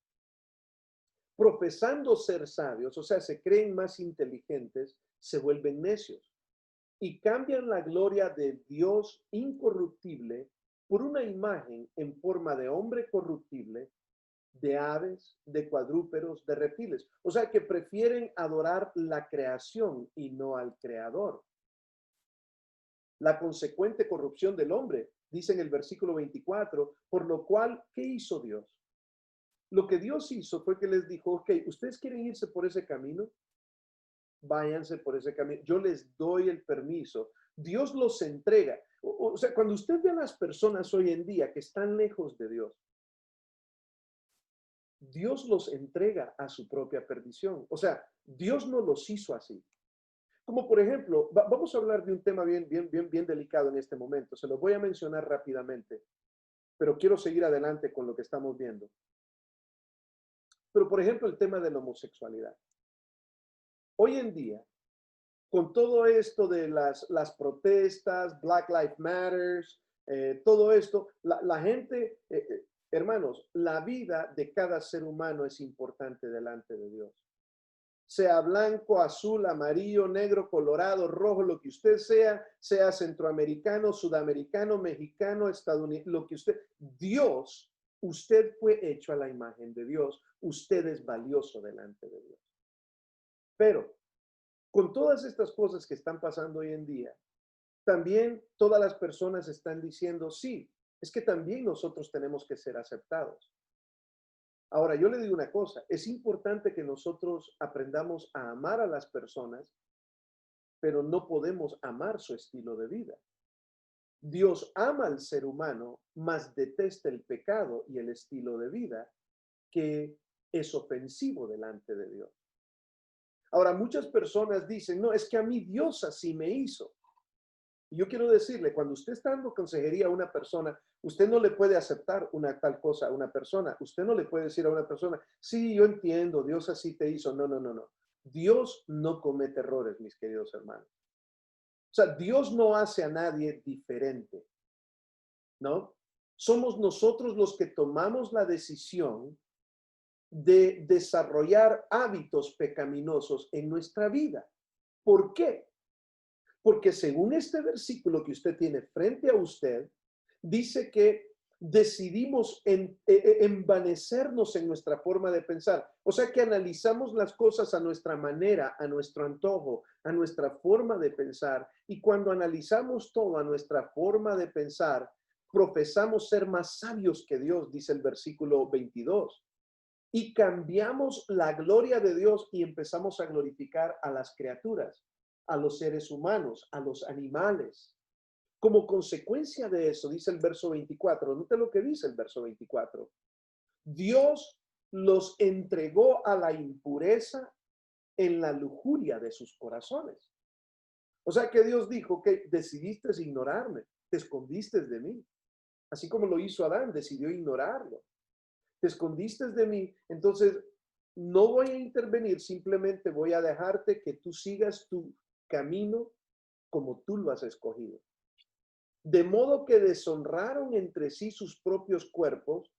profesando ser sabios, o sea, se creen más inteligentes, se vuelven necios y cambian la gloria de Dios incorruptible por una imagen en forma de hombre corruptible, de aves, de cuadrúpedos, de reptiles. O sea, que prefieren adorar la creación y no al creador. La consecuente corrupción del hombre, dice en el versículo 24, por lo cual, ¿qué hizo Dios? Lo que Dios hizo fue que les dijo, ok, ¿ustedes quieren irse por ese camino? Váyanse por ese camino. Yo les doy el permiso. Dios los entrega. O sea, cuando usted ve a las personas hoy en día que están lejos de Dios, Dios los entrega a su propia perdición. O sea, Dios no los hizo así. Como por ejemplo, vamos a hablar de un tema bien delicado en este momento. Se lo voy a mencionar rápidamente, pero quiero seguir adelante con lo que estamos viendo. Pero por ejemplo, el tema de la homosexualidad. Hoy en día, con todo esto de las protestas, Black Lives Matter, todo esto, la gente Hermanos, la vida de cada ser humano es importante delante de Dios. Sea blanco, azul, amarillo, negro, colorado, rojo, lo que usted sea, sea centroamericano, sudamericano, mexicano, estadounidense, lo que Dios, usted fue hecho a la imagen de Dios. Usted es valioso delante de Dios. Pero con todas estas cosas que están pasando hoy en día, también todas las personas están diciendo, sí, es que también nosotros tenemos que ser aceptados. Ahora, yo le digo una cosa, es importante que nosotros aprendamos a amar a las personas, pero no podemos amar su estilo de vida. Dios ama al ser humano, mas detesta el pecado y el estilo de vida que es ofensivo delante de Dios. Ahora, muchas personas dicen, no, es que a mí Dios así me hizo. Y yo quiero decirle, cuando usted está dando consejería a una persona, usted no le puede aceptar una tal cosa a una persona. Usted no le puede decir a una persona, sí, yo entiendo, Dios así te hizo. No, no, no, no. Dios no comete errores, mis queridos hermanos. O sea, Dios no hace a nadie diferente, ¿no? Somos nosotros los que tomamos la decisión de desarrollar hábitos pecaminosos en nuestra vida. ¿Por qué? Porque según este versículo que usted tiene frente a usted, dice que decidimos envanecernos en nuestra forma de pensar. O sea que analizamos las cosas a nuestra manera, a nuestro antojo, a nuestra forma de pensar. Y cuando analizamos todo a nuestra forma de pensar, profesamos ser más sabios que Dios, dice el versículo 22. Y cambiamos la gloria de Dios y empezamos a glorificar a las criaturas, a los seres humanos, a los animales. Como consecuencia de eso, dice el verso 24, note lo que dice el verso 24. Dios los entregó a la impureza en la lujuria de sus corazones. O sea que Dios dijo que decidiste ignorarme, te escondiste de mí. Así como lo hizo Adán, decidió ignorarlo. Te escondiste de mí, entonces no voy a intervenir, simplemente voy a dejarte que tú sigas tu camino como tú lo has escogido. De modo que deshonraron entre sí sus propios cuerpos,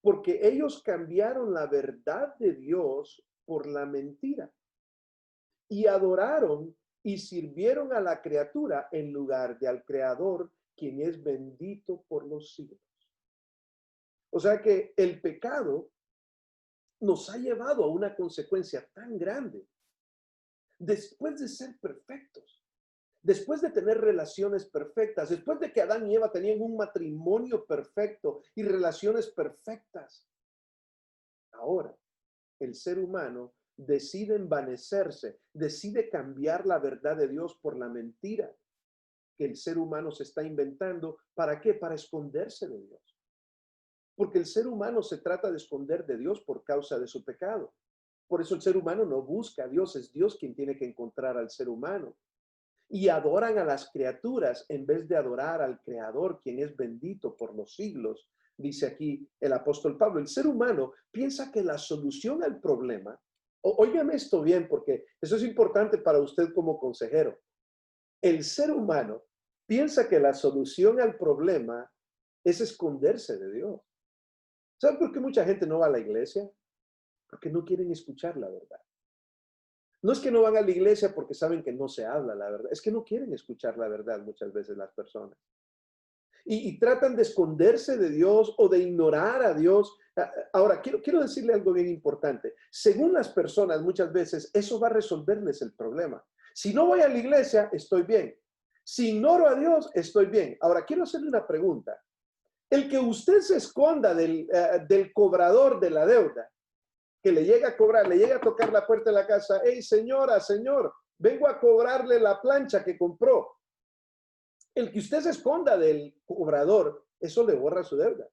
porque ellos cambiaron la verdad de Dios por la mentira y adoraron y sirvieron a la criatura en lugar de al Creador, quien es bendito por los siglos. O sea que el pecado nos ha llevado a una consecuencia tan grande. Después de ser perfectos, después de tener relaciones perfectas, después de que Adán y Eva tenían un matrimonio perfecto y relaciones perfectas, ahora el ser humano decide envanecerse, decide cambiar la verdad de Dios por la mentira que el ser humano se está inventando. ¿Para qué? Para esconderse de Dios. Porque el ser humano se trata de esconder de Dios por causa de su pecado. Por eso el ser humano no busca a Dios, es Dios quien tiene que encontrar al ser humano. Y adoran a las criaturas en vez de adorar al Creador, quien es bendito por los siglos, dice aquí el apóstol Pablo. El ser humano piensa que la solución al problema, óigame esto bien porque eso es importante para usted como consejero. El ser humano piensa que la solución al problema es esconderse de Dios. ¿Saben por qué mucha gente no va a la iglesia? Porque no quieren escuchar la verdad. No es que no van a la iglesia porque saben que no se habla la verdad, es que no quieren escuchar la verdad muchas veces las personas. Y tratan de esconderse de Dios o de ignorar a Dios. Ahora, quiero decirle algo bien importante. Según las personas, muchas veces eso va a resolverles el problema. Si no voy a la iglesia, estoy bien. Si ignoro a Dios, estoy bien. Ahora, quiero hacerle una pregunta. El que usted se esconda del cobrador de la deuda, que le llega a cobrar, le llega a tocar la puerta de la casa, hey señora, señor, vengo a cobrarle la plancha que compró. El que usted se esconda del cobrador, eso le borra su deuda.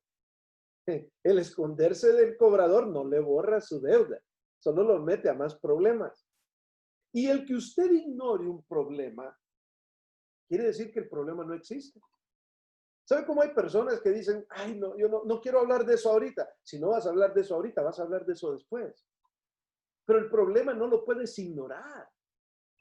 El esconderse del cobrador no le borra su deuda, solo lo mete a más problemas. Y el que usted ignore un problema, quiere decir que el problema no existe. ¿Sabe cómo hay personas que dicen, ay, no, yo no quiero hablar de eso ahorita? Si no vas a hablar de eso ahorita, vas a hablar de eso después. Pero el problema no lo puedes ignorar.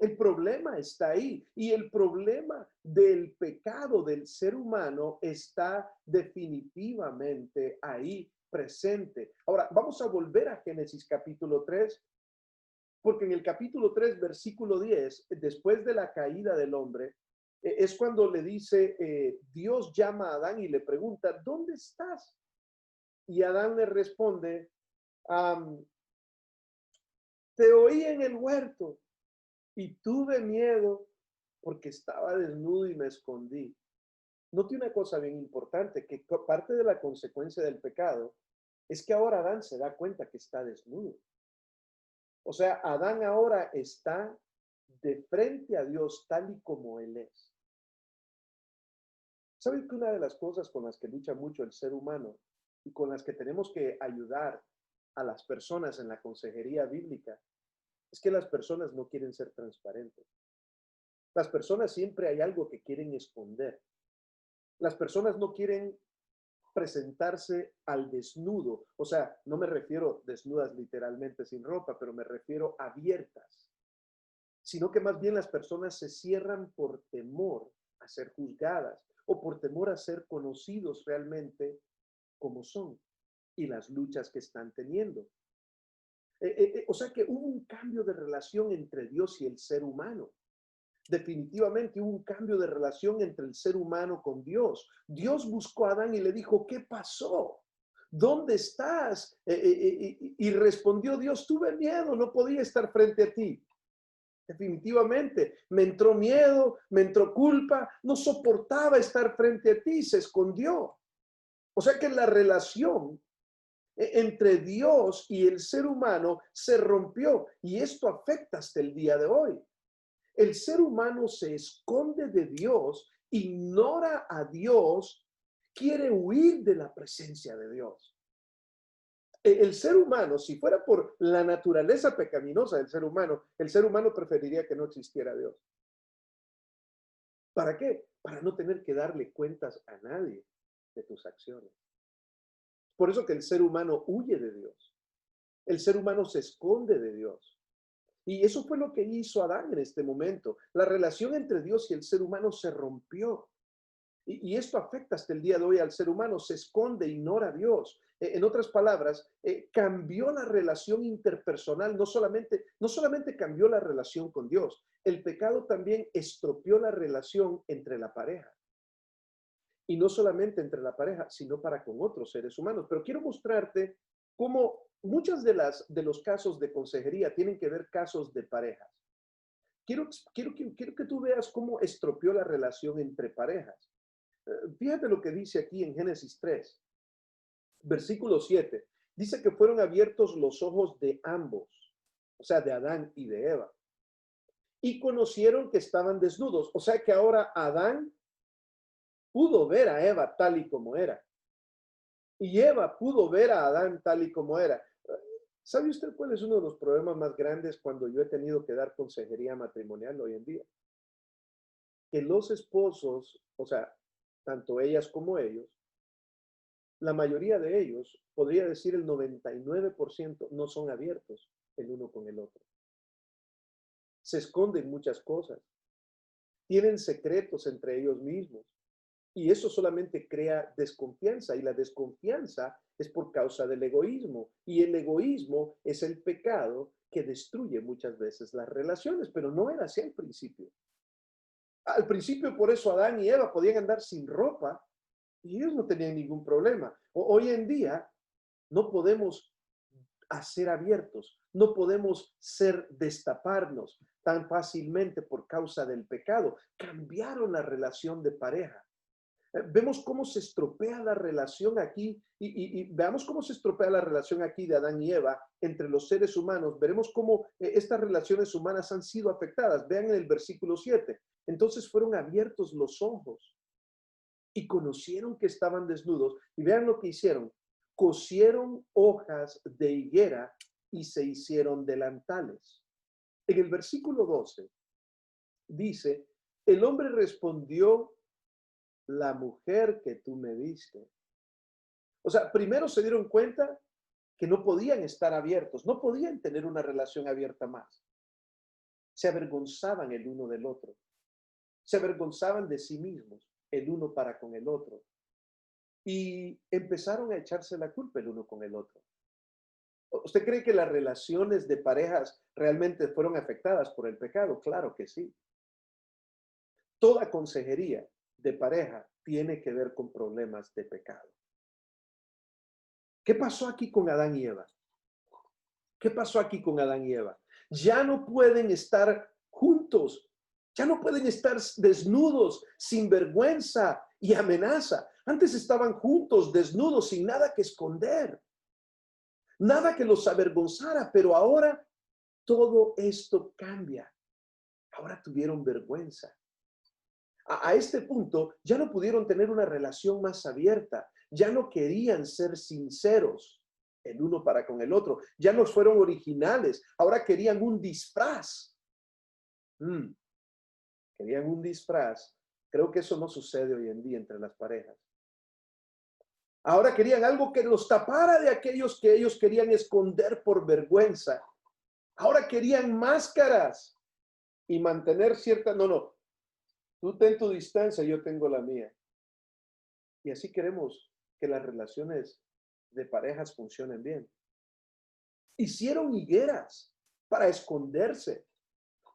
El problema está ahí y el problema del pecado del ser humano está definitivamente ahí presente. Ahora, vamos a volver a Génesis capítulo 3, porque en el capítulo 3 versículo 10, después de la caída del hombre, es cuando le dice, Dios llama a Adán y le pregunta, ¿dónde estás? Y Adán le responde, te oí en el huerto y tuve miedo porque estaba desnudo y me escondí. Note una cosa bien importante, que parte de la consecuencia del pecado es que ahora Adán se da cuenta que está desnudo. O sea, Adán ahora está de frente a Dios tal y como él es. ¿Saben que una de las cosas con las que lucha mucho el ser humano y con las que tenemos que ayudar a las personas en la consejería bíblica es que las personas no quieren ser transparentes? Las personas siempre hay algo que quieren esconder. Las personas no quieren presentarse al desnudo. O sea, no me refiero desnudas literalmente sin ropa, pero me refiero abiertas. Sino que más bien las personas se cierran por temor a ser juzgadas o por temor a ser conocidos realmente como son y las luchas que están teniendo. O sea que hubo un cambio de relación entre Dios y el ser humano. Definitivamente hubo un cambio de relación entre el ser humano con Dios. Dios buscó a Adán y le dijo, ¿qué pasó? ¿Dónde estás? Y respondió Dios, tuve miedo, no podía estar frente a ti. Definitivamente, me entró miedo, me entró culpa, no soportaba estar frente a ti, se escondió. O sea que la relación entre Dios y el ser humano se rompió y esto afecta hasta el día de hoy. El ser humano se esconde de Dios, ignora a Dios, quiere huir de la presencia de Dios. El ser humano, si fuera por la naturaleza pecaminosa del ser humano, el ser humano preferiría que no existiera Dios. ¿Para qué? Para no tener que darle cuentas a nadie de tus acciones. Por eso que el ser humano huye de Dios. El ser humano se esconde de Dios. Y eso fue lo que hizo Adán en este momento. La relación entre Dios y el ser humano se rompió. Y esto afecta hasta el día de hoy al ser humano. Se esconde, ignora a Dios. En otras palabras, cambió la relación interpersonal. No solamente cambió la relación con Dios. El pecado también estropeó la relación entre la pareja. Y no solamente entre la pareja, sino para con otros seres humanos. Pero quiero mostrarte cómo muchas de los casos de consejería tienen que ver casos de parejas. Quiero que tú veas cómo estropeó la relación entre parejas. Fíjate lo que dice aquí en Génesis 3, versículo 7. Dice que fueron abiertos los ojos de ambos, o sea, de Adán y de Eva. Y conocieron que estaban desnudos. O sea que ahora Adán pudo ver a Eva tal y como era. Y Eva pudo ver a Adán tal y como era. ¿Sabe usted cuál es uno de los problemas más grandes cuando yo he tenido que dar consejería matrimonial hoy en día? Que los esposos, o sea, tanto ellas como ellos, la mayoría de ellos, podría decir el 99%, no son abiertos el uno con el otro. Se esconden muchas cosas. Tienen secretos entre ellos mismos. Y eso solamente crea desconfianza. Y la desconfianza es por causa del egoísmo. Y el egoísmo es el pecado que destruye muchas veces las relaciones. Pero no era así al principio. Al principio, por eso Adán y Eva podían andar sin ropa y ellos no tenían ningún problema. Hoy en día no podemos ser abiertos, no podemos destaparnos tan fácilmente por causa del pecado. Cambiaron la relación de pareja. Vemos cómo se estropea la relación aquí y veamos cómo se estropea la relación aquí de Adán y Eva entre los seres humanos. Veremos cómo estas relaciones humanas han sido afectadas. Vean en el versículo 7. Entonces fueron abiertos los ojos y conocieron que estaban desnudos. Y vean lo que hicieron. Cosieron hojas de higuera y se hicieron delantales. En el versículo 12 dice, el hombre respondió, la mujer que tú me diste. O sea, primero se dieron cuenta que no podían estar abiertos, no podían tener una relación abierta más. Se avergonzaban el uno del otro. Se avergonzaban de sí mismos, el uno para con el otro. Y empezaron a echarse la culpa el uno con el otro. ¿Usted cree que las relaciones de parejas realmente fueron afectadas por el pecado? Claro que sí. Toda consejería de pareja tiene que ver con problemas de pecado. ¿Qué pasó aquí con Adán y Eva? ¿Qué pasó aquí con Adán y Eva? Ya no pueden estar juntos, ya no pueden estar desnudos, sin vergüenza y amenaza. Antes estaban juntos, desnudos, sin nada que esconder, nada que los avergonzara, pero ahora todo esto cambia. Ahora tuvieron vergüenza. A este punto ya no pudieron tener una relación más abierta, ya no querían ser sinceros el uno para con el otro, ya no fueron originales, ahora querían un disfraz. Querían un disfraz. Creo que eso no sucede hoy en día entre las parejas. Ahora querían algo que los tapara de aquellos que ellos querían esconder por vergüenza. Ahora querían máscaras y mantener cierta... No, tú ten tu distancia, yo tengo la mía. Y así queremos que las relaciones de parejas funcionen bien. Hicieron higueras para esconderse.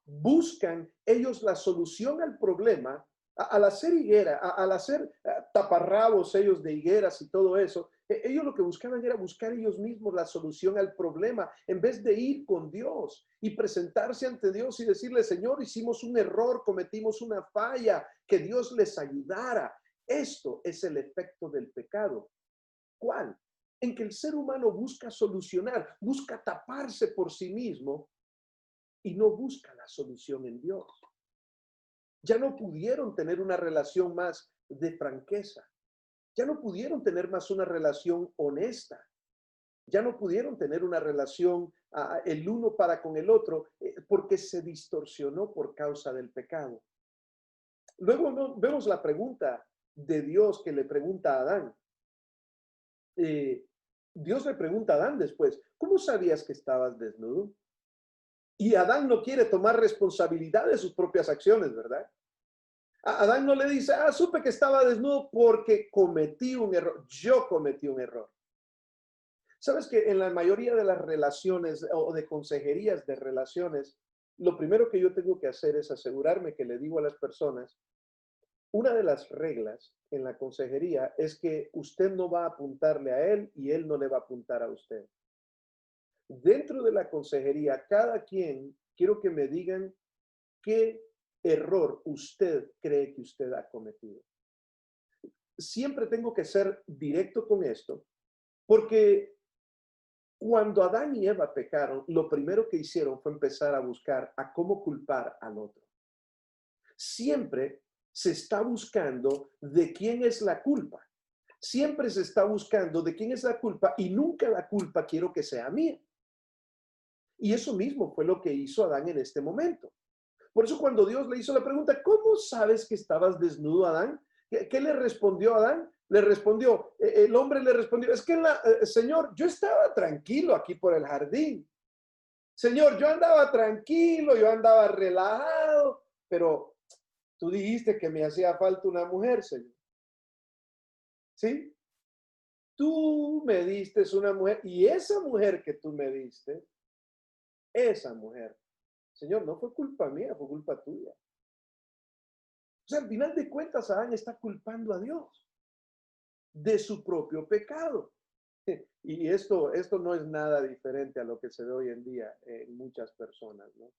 Buscan ellos la solución al problema al hacer higuera, al hacer taparrabos ellos de higueras y todo eso. Ellos lo que buscaban era buscar ellos mismos la solución al problema en vez de ir con Dios y presentarse ante Dios y decirle: Señor, hicimos un error, cometimos una falla, que Dios les ayudara. Esto es el efecto del pecado. ¿Cuál? En que el ser humano busca solucionar, busca taparse por sí mismo y no busca la solución en Dios. Ya no pudieron tener una relación más de franqueza. Ya no pudieron tener más una relación honesta. Ya no pudieron tener una relación el uno para con el otro porque se distorsionó por causa del pecado. Luego vemos la pregunta de Dios que le pregunta a Adán. Dios le pregunta a Adán después: ¿cómo sabías que estabas desnudo? Y Adán no quiere tomar responsabilidad de sus propias acciones, ¿verdad? Adán no le dice: supe que estaba desnudo porque cometí un error. Yo cometí un error. ¿Sabes que en la mayoría de las relaciones o de consejerías de relaciones, lo primero que yo tengo que hacer es asegurarme que le digo a las personas: una de las reglas en la consejería es que usted no va a apuntarle a él y él no le va a apuntar a usted. Dentro de la consejería, cada quien, quiero que me digan qué error usted cree que usted ha cometido. Siempre tengo que ser directo con esto, porque cuando Adán y Eva pecaron, lo primero que hicieron fue empezar a buscar a cómo culpar al otro. Siempre se está buscando de quién es la culpa. Siempre se está buscando de quién es la culpa y nunca la culpa quiero que sea mía. Y eso mismo fue lo que hizo Adán en este momento. Por eso cuando Dios le hizo la pregunta: ¿cómo sabes que estabas desnudo, Adán? ¿Qué le respondió Adán? Le respondió, el hombre le respondió: es que Señor, yo estaba tranquilo aquí por el jardín. Señor, yo andaba tranquilo, yo andaba relajado, pero tú dijiste que me hacía falta una mujer, Señor. ¿Sí? Tú me diste una mujer y esa mujer que tú me diste, esa mujer, Señor, no fue culpa mía, fue culpa tuya. O sea, al final de cuentas, Adán está culpando a Dios de su propio pecado. Y esto no es nada diferente a lo que se ve hoy en día en muchas personas, ¿no?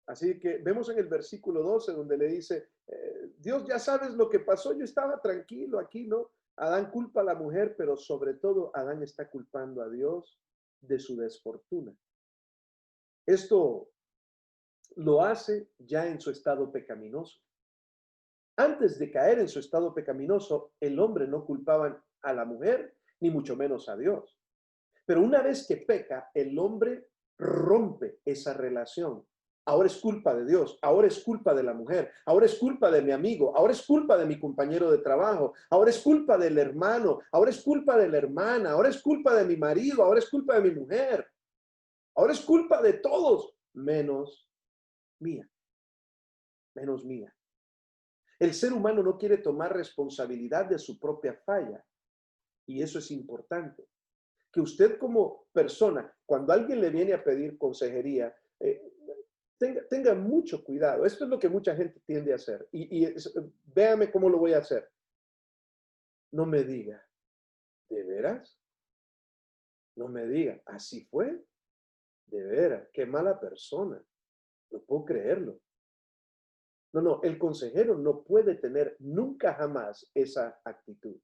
Así que vemos en el versículo 12 donde le dice: Dios, ya sabes lo que pasó, yo estaba tranquilo aquí, ¿no? Adán culpa a la mujer, pero sobre todo Adán está culpando a Dios de su desfortuna. Esto lo hace ya en su estado pecaminoso. Antes de caer en su estado pecaminoso, el hombre no culpaba a la mujer, ni mucho menos a Dios. Pero una vez que peca, el hombre rompe esa relación. Ahora es culpa de Dios, ahora es culpa de la mujer, ahora es culpa de mi amigo, ahora es culpa de mi compañero de trabajo, ahora es culpa del hermano, ahora es culpa de la hermana, ahora es culpa de mi marido, ahora es culpa de mi mujer, ahora es culpa de todos. menos mía, menos mía. El ser humano no quiere tomar responsabilidad de su propia falla y eso es importante. Que usted como persona, cuando alguien le viene a pedir consejería, tenga mucho cuidado. Esto es lo que mucha gente tiende a hacer. Véame cómo lo voy a hacer. No me diga, ¿de veras? No me diga, ¿así fue? De veras, qué mala persona. No puedo creerlo. No, el consejero no puede tener nunca jamás esa actitud.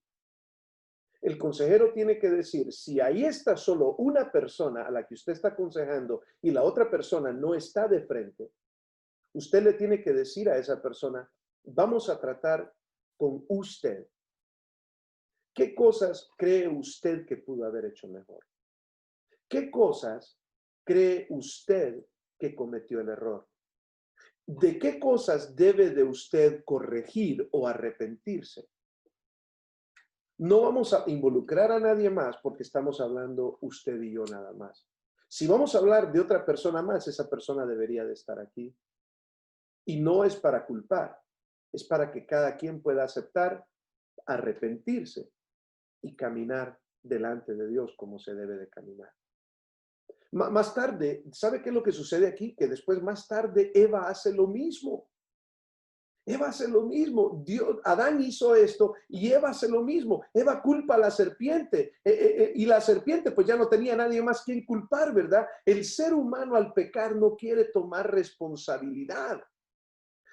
El consejero tiene que decir, si ahí está solo una persona a la que usted está aconsejando y la otra persona no está de frente, usted le tiene que decir a esa persona, vamos a tratar con usted. ¿Qué cosas cree usted que pudo haber hecho mejor? ¿Qué cosas cree usted que cometió el error? ¿De qué cosas debe de usted corregir o arrepentirse? No vamos a involucrar a nadie más porque estamos hablando usted y yo nada más. Si vamos a hablar de otra persona más, esa persona debería de estar aquí. Y no es para culpar, es para que cada quien pueda aceptar, arrepentirse y caminar delante de Dios como se debe de caminar. Más tarde, ¿sabe qué es lo que sucede aquí? Que después, más tarde, Eva hace lo mismo. Eva hace lo mismo. Adán hizo esto y Eva hace lo mismo. Eva culpa a la serpiente y la serpiente pues ya no tenía nadie más quien culpar, ¿verdad? El ser humano al pecar no quiere tomar responsabilidad.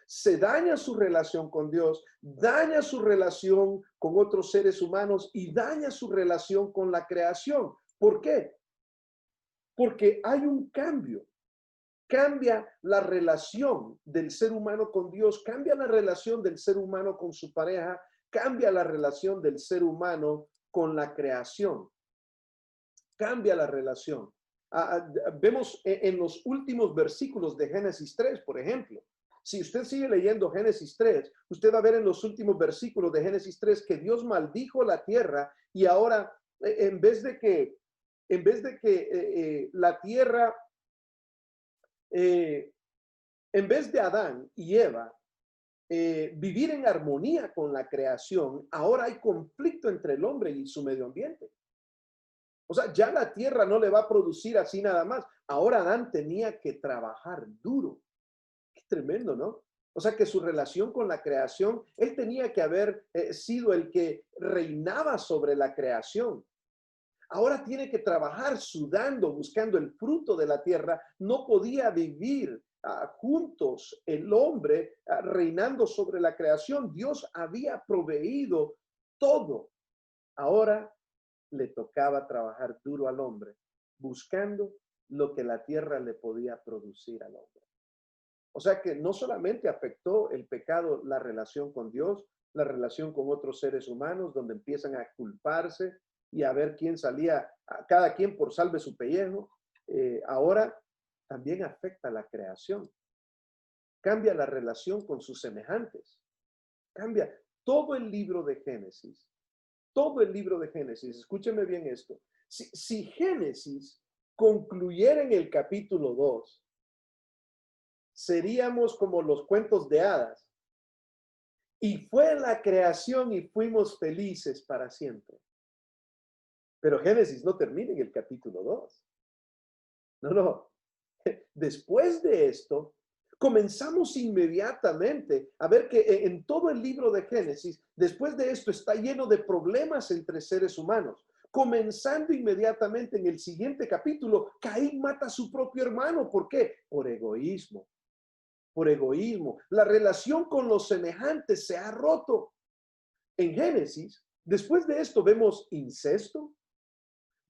Se daña su relación con Dios, daña su relación con otros seres humanos y daña su relación con la creación. ¿Por qué? Porque hay un cambio. Cambia la relación del ser humano con Dios, cambia la relación del ser humano con su pareja, cambia la relación del ser humano con la creación. Cambia la relación. Vemos en los últimos versículos de Génesis 3, por ejemplo. Si usted sigue leyendo Génesis 3, usted va a ver en los últimos versículos de Génesis 3 que Dios maldijo la tierra y ahora en vez de que la tierra en vez de Adán y Eva vivir en armonía con la creación, ahora hay conflicto entre el hombre y su medio ambiente. O sea, ya la tierra no le va a producir así nada más. Ahora Adán tenía que trabajar duro. Qué tremendo, ¿no? O sea, que su relación con la creación, él tenía que haber sido el que reinaba sobre la creación. Ahora tiene que trabajar sudando, buscando el fruto de la tierra. No podía vivir juntos el hombre reinando sobre la creación. Dios había proveído todo. Ahora le tocaba trabajar duro al hombre, buscando lo que la tierra le podía producir al hombre. O sea que no solamente afectó el pecado la relación con Dios, la relación con otros seres humanos, donde empiezan a culparse y a ver quién salía, cada quien por salve su pellejo. Ahora también afecta la creación. Cambia la relación con sus semejantes. Cambia todo el libro de Génesis. Todo el libro de Génesis. Escúcheme bien esto. Si Génesis concluyera en el capítulo 2, seríamos como los cuentos de hadas. Y fue la creación y fuimos felices para siempre. Pero Génesis no termina en el capítulo 2. No. Después de esto, comenzamos inmediatamente a ver que en todo el libro de Génesis, después de esto, está lleno de problemas entre seres humanos. Comenzando inmediatamente en el siguiente capítulo, Caín mata a su propio hermano. ¿Por qué? Por egoísmo. Por egoísmo. La relación con los semejantes se ha roto. En Génesis, después de esto vemos incesto.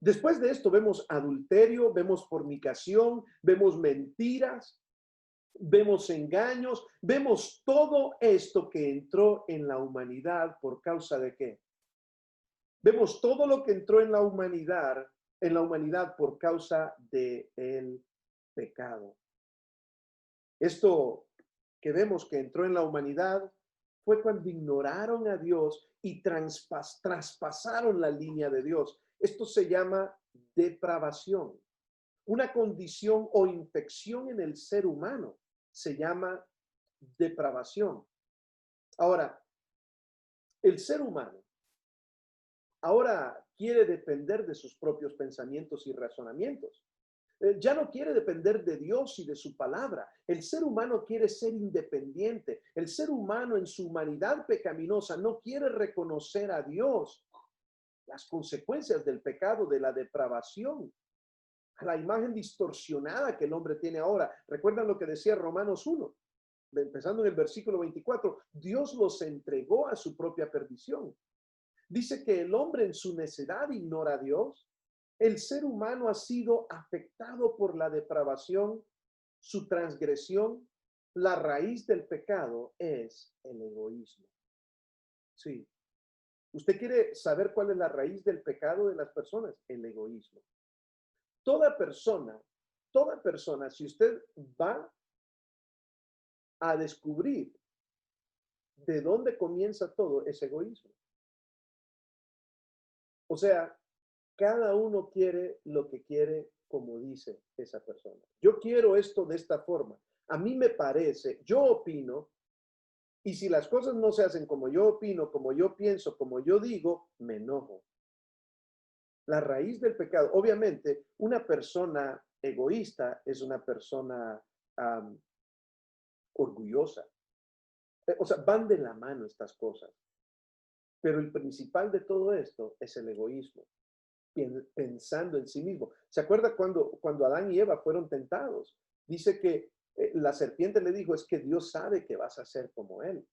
Después de esto vemos adulterio, vemos fornicación, vemos mentiras, vemos engaños, vemos todo esto que entró en la humanidad por causa de qué. Vemos todo lo que entró en la humanidad por causa del pecado. Esto que vemos que entró en la humanidad fue cuando ignoraron a Dios y traspasaron la línea de Dios. Esto se llama depravación. una condición o infección en el ser humano. Se llama depravación. Ahora, el ser humano ahora quiere depender de sus propios pensamientos y razonamientos. Ya no quiere depender de Dios y de su palabra. El ser humano quiere ser independiente. El ser humano en su humanidad pecaminosa no quiere reconocer a Dios. Las consecuencias del pecado, de la depravación, a la imagen distorsionada que el hombre tiene ahora. ¿Recuerdan lo que decía Romanos 1? Empezando en el versículo 24, Dios los entregó a su propia perdición. Dice que el hombre en su necedad ignora a Dios. El ser humano ha sido afectado por la depravación, su transgresión. La raíz del pecado es el egoísmo. Sí. ¿Usted quiere saber cuál es la raíz del pecado de las personas? El egoísmo. Toda persona, si usted va a descubrir de dónde comienza todo, es egoísmo. O sea, cada uno quiere lo que quiere, como dice esa persona. Yo quiero esto de esta forma. A mí me parece, yo opino, y si las cosas no se hacen como yo opino, como yo pienso, como yo digo, me enojo. La raíz del pecado, obviamente, una persona egoísta es una persona orgullosa. O sea, van de la mano estas cosas. Pero el principal de todo esto es el egoísmo, pensando en sí mismo. ¿Se acuerda cuando Adán y Eva fueron tentados? Dice que la serpiente le dijo, es que Dios sabe que vas a ser como Él.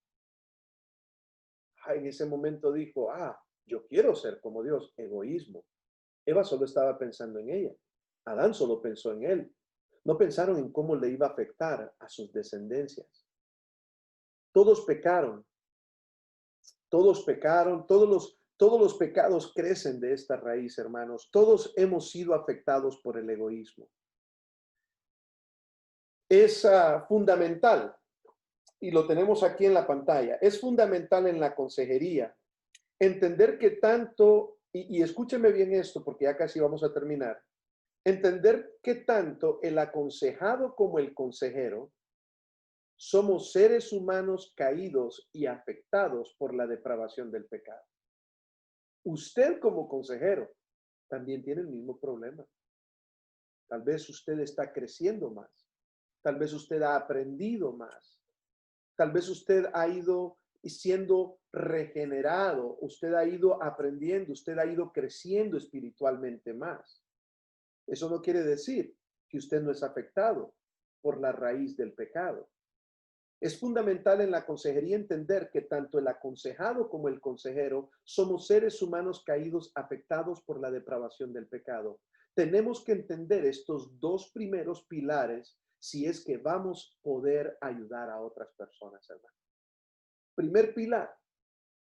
En ese momento dijo, yo quiero ser como Dios, egoísmo. Eva solo estaba pensando en ella. Adán solo pensó en él. No pensaron en cómo le iba a afectar a sus descendencias. Todos pecaron. Todos pecaron. Todos los pecados crecen de esta raíz, hermanos. Todos hemos sido afectados por el egoísmo. Es fundamental, y lo tenemos aquí en la pantalla, es fundamental en la consejería entender que tanto, y escúcheme bien esto porque ya casi vamos a terminar, entender que tanto el aconsejado como el consejero somos seres humanos caídos y afectados por la depravación del pecado. Usted como consejero también tiene el mismo problema. Tal vez usted está creciendo más. Tal vez usted ha aprendido más. Tal vez usted ha ido siendo regenerado. Usted ha ido aprendiendo. Usted ha ido creciendo espiritualmente más. Eso no quiere decir que usted no es afectado por la raíz del pecado. Es fundamental en la consejería entender que tanto el aconsejado como el consejero somos seres humanos caídos afectados por la depravación del pecado. Tenemos que entender estos dos primeros pilares si es que vamos a poder ayudar a otras personas, hermano. Primer pilar,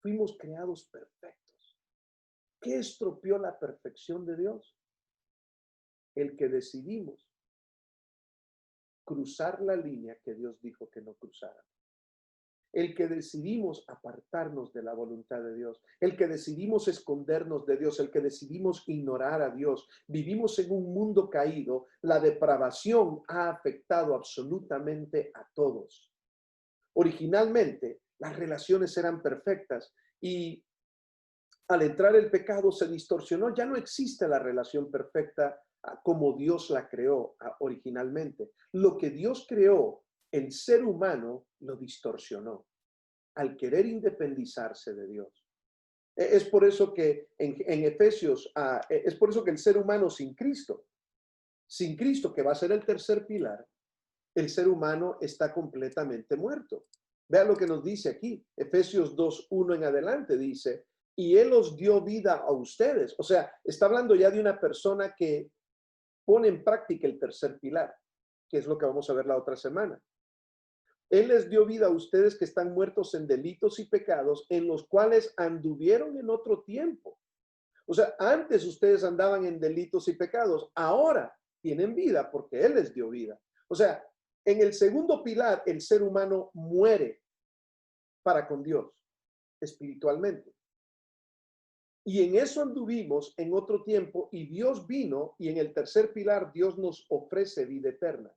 fuimos creados perfectos. ¿Qué estropeó la perfección de Dios? El que decidimos cruzar la línea que Dios dijo que no cruzara. El que decidimos apartarnos de la voluntad de Dios, el que decidimos escondernos de Dios, el que decidimos ignorar a Dios. Vivimos en un mundo caído. La depravación ha afectado absolutamente a todos. Originalmente, las relaciones eran perfectas y al entrar el pecado se distorsionó. Ya no existe la relación perfecta como Dios la creó originalmente. Lo que Dios creó, el ser humano lo distorsionó al querer independizarse de Dios. Es por eso que en Efesios, es por eso que el ser humano sin Cristo, que va a ser el tercer pilar, el ser humano está completamente muerto. Vean lo que nos dice aquí, Efesios 2:1 en adelante dice, y Él os dio vida a ustedes. O sea, está hablando ya de una persona que pone en práctica el tercer pilar, que es lo que vamos a ver la otra semana. Él les dio vida a ustedes que están muertos en delitos y pecados, en los cuales anduvieron en otro tiempo. O sea, antes ustedes andaban en delitos y pecados, ahora tienen vida porque Él les dio vida. O sea, en el segundo pilar, el ser humano muere para con Dios, espiritualmente. Y en eso anduvimos en otro tiempo y Dios vino y en el tercer pilar Dios nos ofrece vida eterna.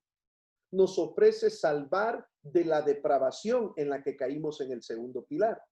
Nos ofrece salvar de la depravación en la que caímos en el segundo pilar.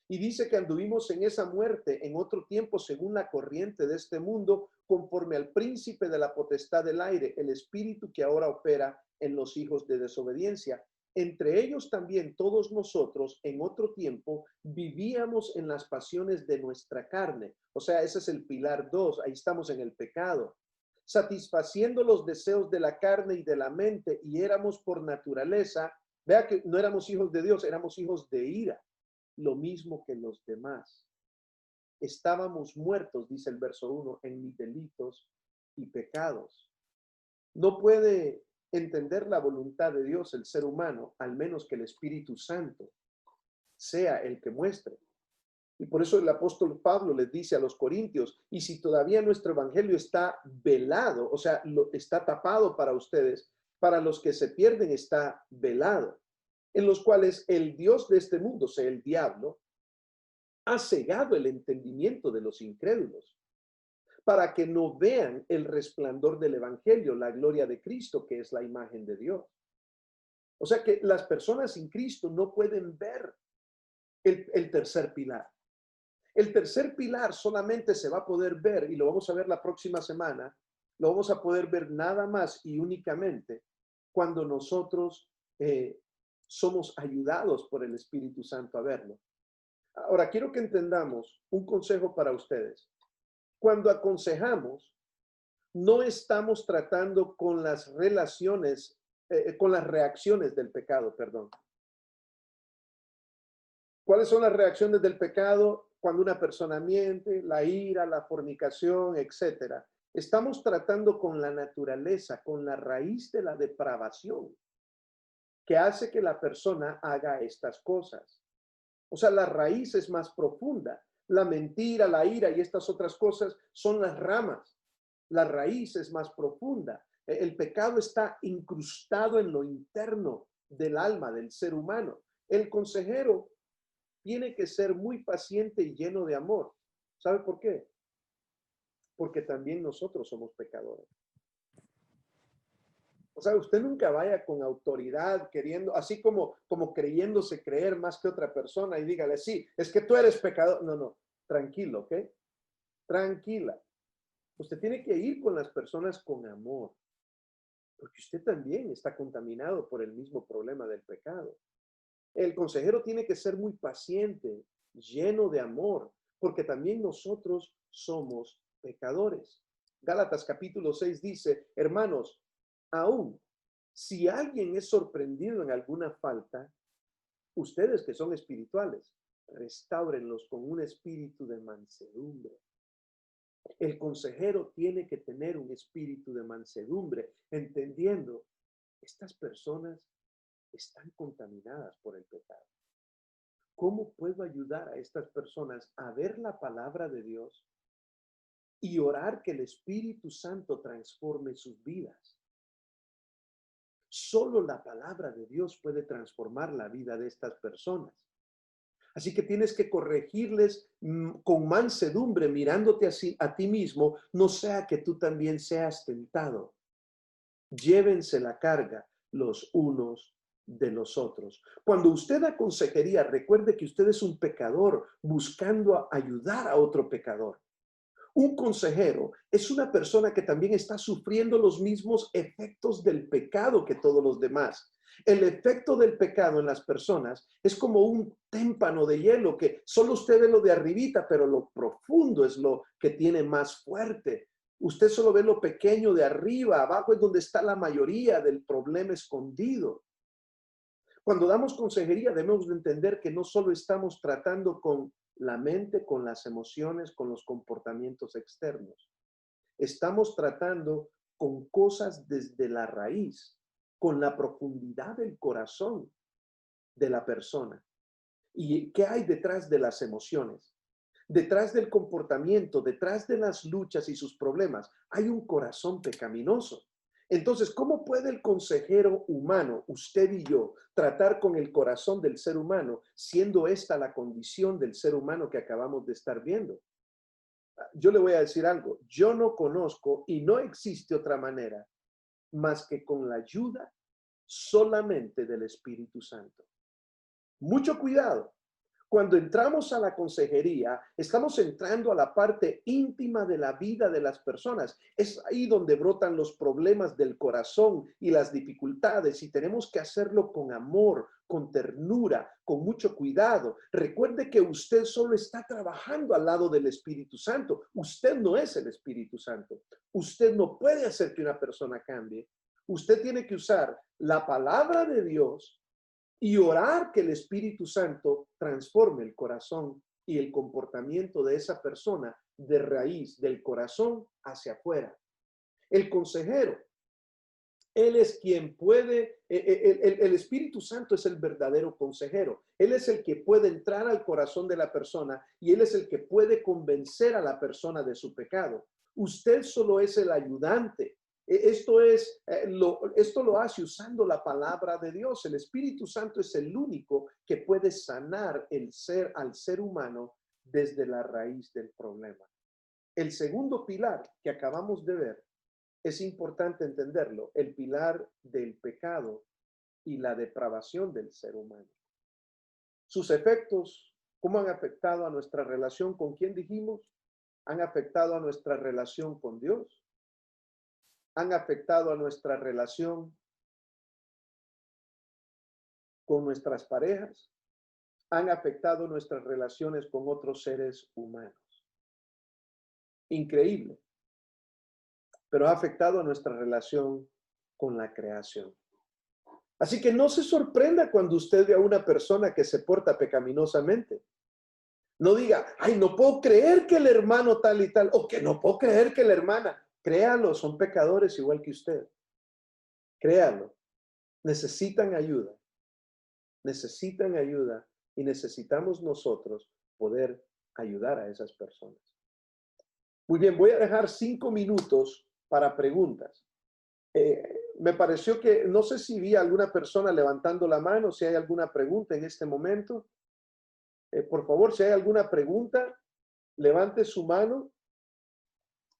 Y dice que anduvimos en esa muerte en otro tiempo según la corriente de este mundo, conforme al príncipe de la potestad del aire, el espíritu que ahora opera en los hijos de desobediencia. Entre ellos también todos nosotros en otro tiempo vivíamos en las pasiones de nuestra carne. O sea, ese es el pilar 2, ahí estamos en el pecado. Satisfaciendo los deseos de la carne y de la mente, y éramos por naturaleza, vea que no éramos hijos de Dios, éramos hijos de ira, lo mismo que los demás. Estábamos muertos, dice el verso 1, en mis delitos y pecados. No puede entender la voluntad de Dios el ser humano, al menos que el Espíritu Santo sea el que muestre. Y por eso el apóstol Pablo les dice a los corintios, y si todavía nuestro evangelio está velado, o sea, está tapado para ustedes, para los que se pierden está velado, en los cuales el Dios de este mundo, sea el diablo, ha cegado el entendimiento de los incrédulos, para que no vean el resplandor del evangelio, la gloria de Cristo, que es la imagen de Dios. O sea que las personas sin Cristo no pueden ver el tercer pilar. El tercer pilar solamente se va a poder ver, y lo vamos a ver la próxima semana, lo vamos a poder ver nada más y únicamente cuando nosotros somos ayudados por el Espíritu Santo a verlo. Ahora, quiero que entendamos un consejo para ustedes. Cuando aconsejamos, no estamos tratando con las relaciones, con las reacciones del pecado, perdón. ¿Cuáles son las reacciones del pecado? Cuando una persona miente, la ira, la fornicación, etcétera. Estamos tratando con la naturaleza, con la raíz de la depravación que hace que la persona haga estas cosas. O sea, la raíz es más profunda. La mentira, la ira y estas otras cosas son las ramas. La raíz es más profunda. El pecado está incrustado en lo interno del alma del ser humano. El consejero tiene que ser muy paciente y lleno de amor. ¿Sabe por qué? Porque también nosotros somos pecadores. O sea, usted nunca vaya con autoridad queriendo, así como creyéndose creer más que otra persona y dígale, sí, es que tú eres pecador. No, no, tranquilo, ¿ok? Tranquila. Usted tiene que ir con las personas con amor, porque usted también está contaminado por el mismo problema del pecado. El consejero tiene que ser muy paciente, lleno de amor, porque también nosotros somos pecadores. Gálatas capítulo 6 dice, hermanos, aún si alguien es sorprendido en alguna falta, ustedes que son espirituales, restáurenlos con un espíritu de mansedumbre. El consejero tiene que tener un espíritu de mansedumbre, entendiendo, estas personas están contaminadas por el pecado. ¿Cómo puedo ayudar a estas personas a ver la palabra de Dios y orar que el Espíritu Santo transforme sus vidas? Solo la palabra de Dios puede transformar la vida de estas personas. Así que tienes que corregirles con mansedumbre, mirándote así a ti mismo, no sea que tú también seas tentado. Llévense la carga los unos de los otros. Cuando usted da consejería, recuerde que usted es un pecador buscando ayudar a otro pecador. Un consejero es una persona que también está sufriendo los mismos efectos del pecado que todos los demás. El efecto del pecado en las personas es como un témpano de hielo que solo usted ve lo de arribita, pero lo profundo es lo que tiene más fuerte. Usted solo ve lo pequeño de arriba, abajo es donde está la mayoría del problema escondido. Cuando damos consejería debemos de entender que no solo estamos tratando con la mente, con las emociones, con los comportamientos externos. Estamos tratando con cosas desde la raíz, con la profundidad del corazón de la persona. ¿Y qué hay detrás de las emociones? Detrás del comportamiento, detrás de las luchas y sus problemas, hay un corazón pecaminoso. Entonces, ¿cómo puede el consejero humano, usted y yo, tratar con el corazón del ser humano, siendo esta la condición del ser humano que acabamos de estar viendo? Yo le voy a decir algo. Yo no conozco y no existe otra manera más que con la ayuda solamente del Espíritu Santo. Mucho cuidado. Cuando entramos a la consejería, estamos entrando a la parte íntima de la vida de las personas. Es ahí donde brotan los problemas del corazón y las dificultades, y tenemos que hacerlo con amor, con ternura, con mucho cuidado. Recuerde que usted solo está trabajando al lado del Espíritu Santo. Usted no es el Espíritu Santo. Usted no puede hacer que una persona cambie. Usted tiene que usar la palabra de Dios y orar que el Espíritu Santo transforme el corazón y el comportamiento de esa persona de raíz, del corazón hacia afuera. El consejero, él es quien puede, el Espíritu Santo es el verdadero consejero. Él es el que puede entrar al corazón de la persona y él es el que puede convencer a la persona de su pecado. Usted solo es el ayudante. Esto lo hace usando la palabra de Dios. El Espíritu Santo es el único que puede sanar al ser humano desde la raíz del problema. El segundo pilar que acabamos de ver, es importante entenderlo, el pilar del pecado y la depravación del ser humano. Sus efectos, ¿cómo han afectado a nuestra relación con quién dijimos? Han afectado a nuestra relación con Dios. Han afectado a nuestra relación con nuestras parejas, han afectado nuestras relaciones con otros seres humanos. Increíble, pero ha afectado a nuestra relación con la creación. Así que no se sorprenda cuando usted ve a una persona que se porta pecaminosamente. No diga, ay, no puedo creer que el hermano tal y tal, o que no puedo creer que la hermana. Créalo, son pecadores igual que usted. Créalo. Necesitan ayuda. Necesitan ayuda y necesitamos nosotros poder ayudar a esas personas. Muy bien, voy a dejar 5 minutos para preguntas. Me pareció que, no sé si vi a alguna persona levantando la mano, si hay alguna pregunta en este momento. Por favor, si hay alguna pregunta, levante su mano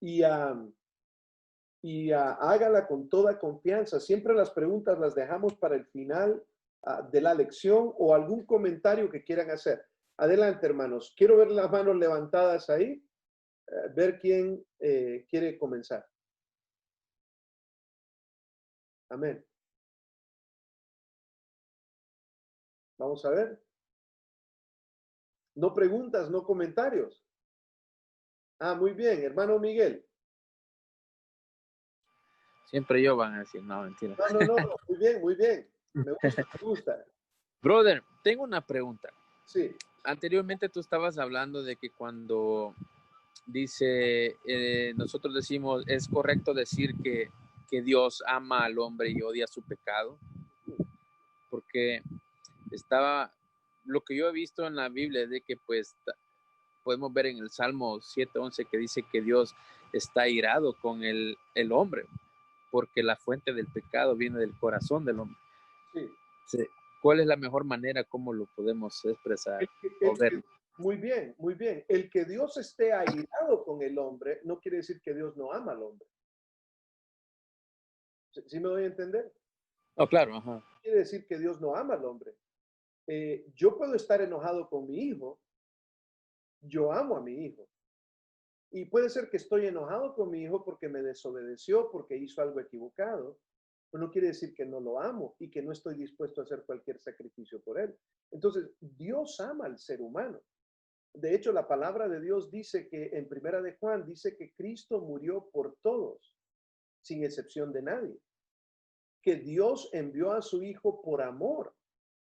y hágala con toda confianza. Siempre las preguntas las dejamos para el final de la lección o algún comentario que quieran hacer. Adelante, hermanos. Quiero ver las manos levantadas ahí, ver quién quiere comenzar. Amén. Vamos a ver. No preguntas, no comentarios. Muy bien, hermano Miguel. Siempre yo van a decir, no, mentira. No, muy bien, muy bien. Me gusta, me gusta. Brother, tengo una pregunta. Sí. Anteriormente tú estabas hablando de que cuando dice, nosotros decimos, es correcto decir que Dios ama al hombre y odia su pecado, porque lo que yo he visto en la Biblia es de que pues podemos ver en el Salmo 7:11 que dice que Dios está airado con el hombre, porque la fuente del pecado viene del corazón del hombre. Sí. Sí. ¿Cuál es la mejor manera como lo podemos expresar o ver? Muy bien, muy bien. El que Dios esté airado con el hombre no quiere decir que Dios no ama al hombre. ¿Sí me doy a entender? Oh, claro, ajá. Quiere decir que Dios no ama al hombre. Yo puedo estar enojado con mi hijo. Yo amo a mi hijo. Y puede ser que estoy enojado con mi hijo porque me desobedeció, porque hizo algo equivocado. Pero no quiere decir que no lo amo y que no estoy dispuesto a hacer cualquier sacrificio por él. Entonces, Dios ama al ser humano. De hecho, la palabra de Dios dice que en Primera de Juan dice que Cristo murió por todos, sin excepción de nadie. Que Dios envió a su Hijo por amor.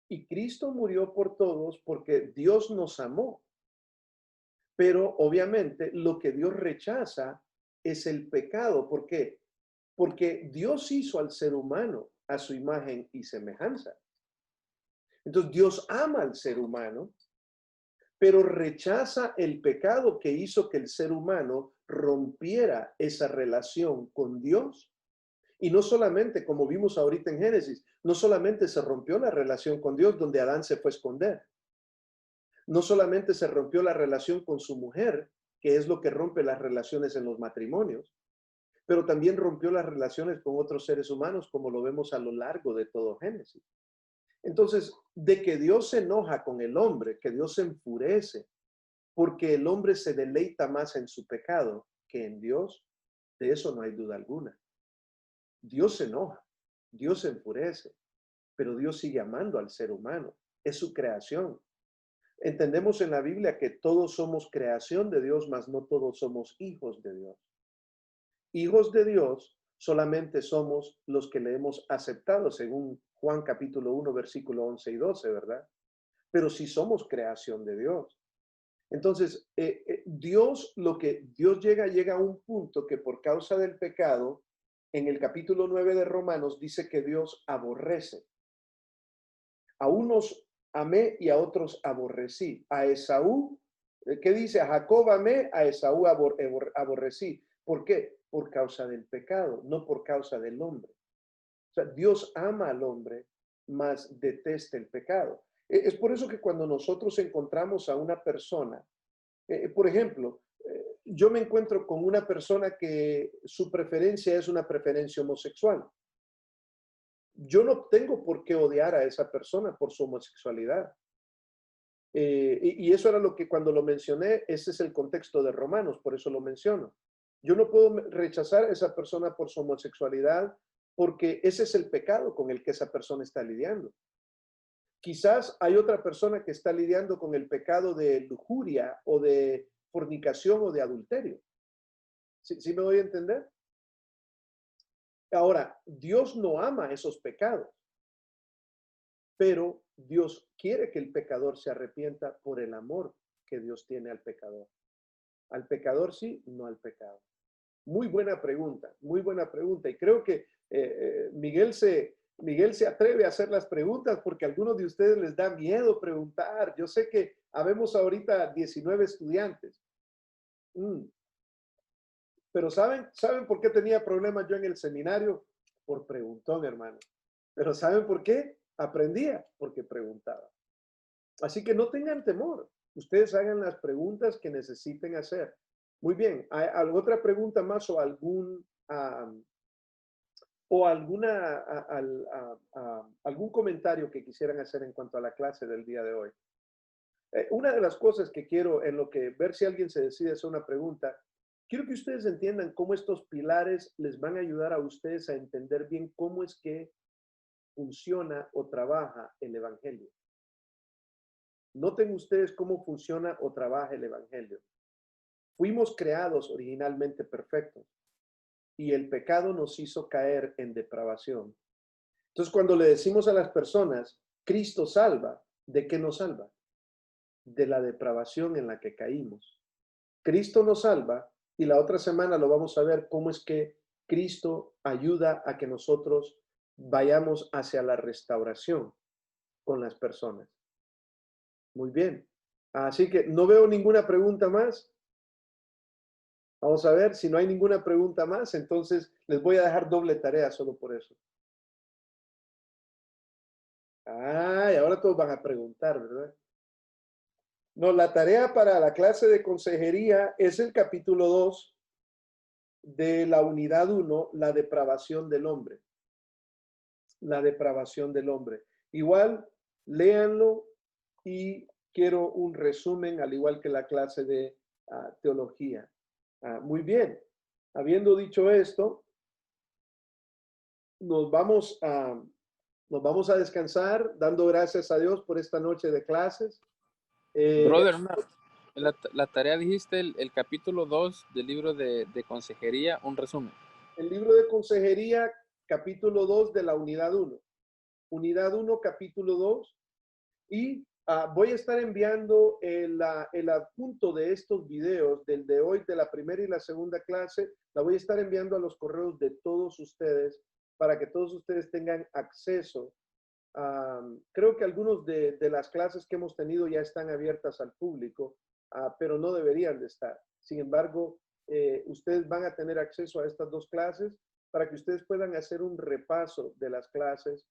Y Cristo murió por todos porque Dios nos amó. Pero obviamente lo que Dios rechaza es el pecado. ¿Por qué? Porque Dios hizo al ser humano a su imagen y semejanza. Entonces Dios ama al ser humano, pero rechaza el pecado que hizo que el ser humano rompiera esa relación con Dios. Y no solamente, como vimos ahorita en Génesis, no solamente se rompió la relación con Dios donde Adán se fue a esconder. No solamente se rompió la relación con su mujer, que es lo que rompe las relaciones en los matrimonios, pero también rompió las relaciones con otros seres humanos, como lo vemos a lo largo de todo Génesis. Entonces, de que Dios se enoja con el hombre, que Dios se enfurece, porque el hombre se deleita más en su pecado que en Dios, de eso no hay duda alguna. Dios se enoja, Dios se enfurece, pero Dios sigue amando al ser humano. Es su creación. Entendemos en la Biblia que todos somos creación de Dios, mas no todos somos hijos de Dios. Hijos de Dios solamente somos los que le hemos aceptado, según Juan capítulo 1, versículo 11 y 12, ¿verdad? Pero sí somos creación de Dios. Entonces, Dios llega a un punto que por causa del pecado, en el capítulo 9 de Romanos, dice que Dios aborrece. A unos amé y a otros aborrecí. A Esaú, ¿qué dice? A Jacob amé, a Esaú aborrecí. ¿Por qué? Por causa del pecado, no por causa del hombre. O sea, Dios ama al hombre, mas detesta el pecado. Es por eso que cuando nosotros encontramos a una persona, por ejemplo, yo me encuentro con una persona que su preferencia es una preferencia homosexual. Yo no tengo por qué odiar a esa persona por su homosexualidad. Y eso era lo que cuando lo mencioné, ese es el contexto de Romanos, por eso lo menciono. Yo no puedo rechazar a esa persona por su homosexualidad porque ese es el pecado con el que esa persona está lidiando. Quizás hay otra persona que está lidiando con el pecado de lujuria o de fornicación o de adulterio. ¿Sí me doy a entender? Ahora, Dios no ama esos pecados, pero Dios quiere que el pecador se arrepienta por el amor que Dios tiene al pecador. Al pecador sí, no al pecado. Muy buena pregunta, muy buena pregunta. Y creo que Miguel se atreve a hacer las preguntas porque a algunos de ustedes les da miedo preguntar. Yo sé que habemos ahorita 19 estudiantes. Pero ¿saben por qué tenía problemas yo en el seminario? Por preguntón, hermano. Pero ¿saben por qué? Aprendía porque preguntaba. Así que no tengan temor. Ustedes hagan las preguntas que necesiten hacer. Muy bien. ¿Hay otra pregunta más o algún comentario que quisieran hacer en cuanto a la clase del día de hoy? Una de las cosas que quiero, en lo que ver si alguien se decide hacer una pregunta, quiero que ustedes entiendan cómo estos pilares les van a ayudar a ustedes a entender bien cómo es que funciona o trabaja el Evangelio. Noten ustedes cómo funciona o trabaja el Evangelio. Fuimos creados originalmente perfectos y el pecado nos hizo caer en depravación. Entonces, cuando le decimos a las personas, Cristo salva, ¿de qué nos salva? De la depravación en la que caímos. Cristo nos salva y la otra semana lo vamos a ver cómo es que Cristo ayuda a que nosotros vayamos hacia la restauración con las personas. Muy bien. Así que no veo ninguna pregunta más. Vamos a ver, si no hay ninguna pregunta más, entonces les voy a dejar doble tarea solo por eso. Y ahora todos van a preguntar, ¿verdad? No, la tarea para la clase de consejería es el capítulo 2 de la unidad 1, la depravación del hombre. La depravación del hombre. Igual, léanlo y quiero un resumen, al igual que la clase de teología. Muy bien. Habiendo dicho esto, nos vamos a descansar dando gracias a Dios por esta noche de clases. Brother, la tarea dijiste el capítulo 2 del libro de consejería, un resumen. El libro de consejería, capítulo 2 de la unidad 1. Unidad 1, capítulo 2. Y voy a estar enviando el adjunto de estos videos, del de hoy, de la primera y la segunda clase, la voy a estar enviando a los correos de todos ustedes para que todos ustedes tengan acceso. Creo que algunos de las clases que hemos tenido ya están abiertas al público, pero no deberían de estar. Sin embargo, ustedes van a tener acceso a estas dos clases para que ustedes puedan hacer un repaso de las clases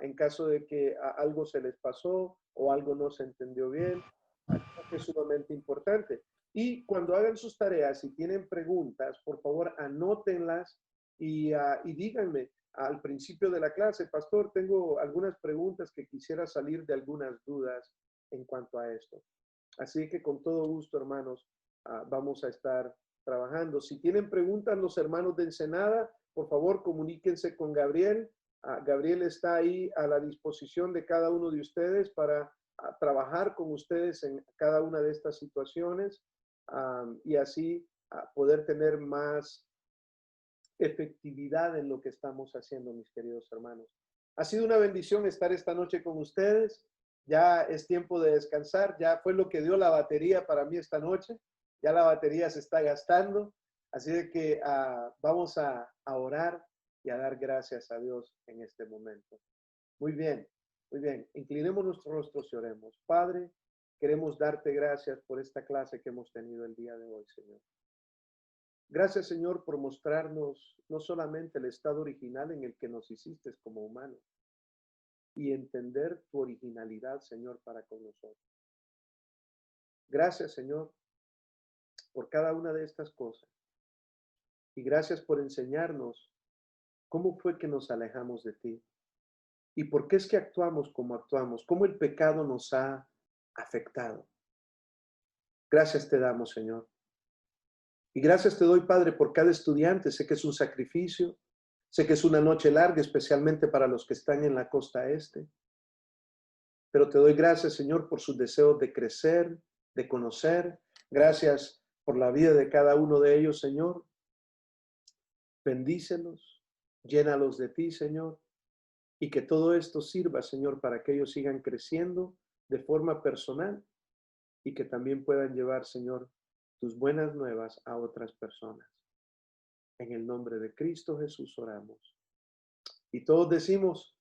en caso de que algo se les pasó o algo no se entendió bien. Creo que es sumamente importante. Y cuando hagan sus tareas, si tienen preguntas, por favor, anótenlas y díganme al principio de la clase, pastor, tengo algunas preguntas que quisiera salir de algunas dudas en cuanto a esto. Así que con todo gusto, hermanos, vamos a estar trabajando. Si tienen preguntas los hermanos de Ensenada, por favor, comuníquense con Gabriel. Gabriel está ahí a la disposición de cada uno de ustedes para trabajar con ustedes en cada una de estas situaciones y así poder tener más efectividad en lo que estamos haciendo, mis queridos hermanos. Ha sido una bendición estar esta noche con ustedes. Ya es tiempo de descansar. Ya fue lo que dio la batería para mí esta noche. Ya la batería se está gastando. Así de que vamos a orar y a dar gracias a Dios en este momento. Muy bien, muy bien. Inclinemos nuestros rostros y oremos. Padre, queremos darte gracias por esta clase que hemos tenido el día de hoy, Señor. Gracias, Señor, por mostrarnos no solamente el estado original en el que nos hiciste como humanos y entender tu originalidad, Señor, para con nosotros. Gracias, Señor, por cada una de estas cosas. Y gracias por enseñarnos cómo fue que nos alejamos de ti y por qué es que actuamos como actuamos, cómo el pecado nos ha afectado. Gracias te damos, Señor. Y gracias te doy, Padre, por cada estudiante. Sé que es un sacrificio, sé que es una noche larga, especialmente para los que están en la costa este. Pero te doy gracias, Señor, por sus deseos de crecer, de conocer. Gracias por la vida de cada uno de ellos, Señor. Bendícelos, llénalos de ti, Señor. Y que todo esto sirva, Señor, para que ellos sigan creciendo de forma personal y que también puedan llevar, Señor, tus buenas nuevas a otras personas. En el nombre de Cristo Jesús oramos. Y todos decimos,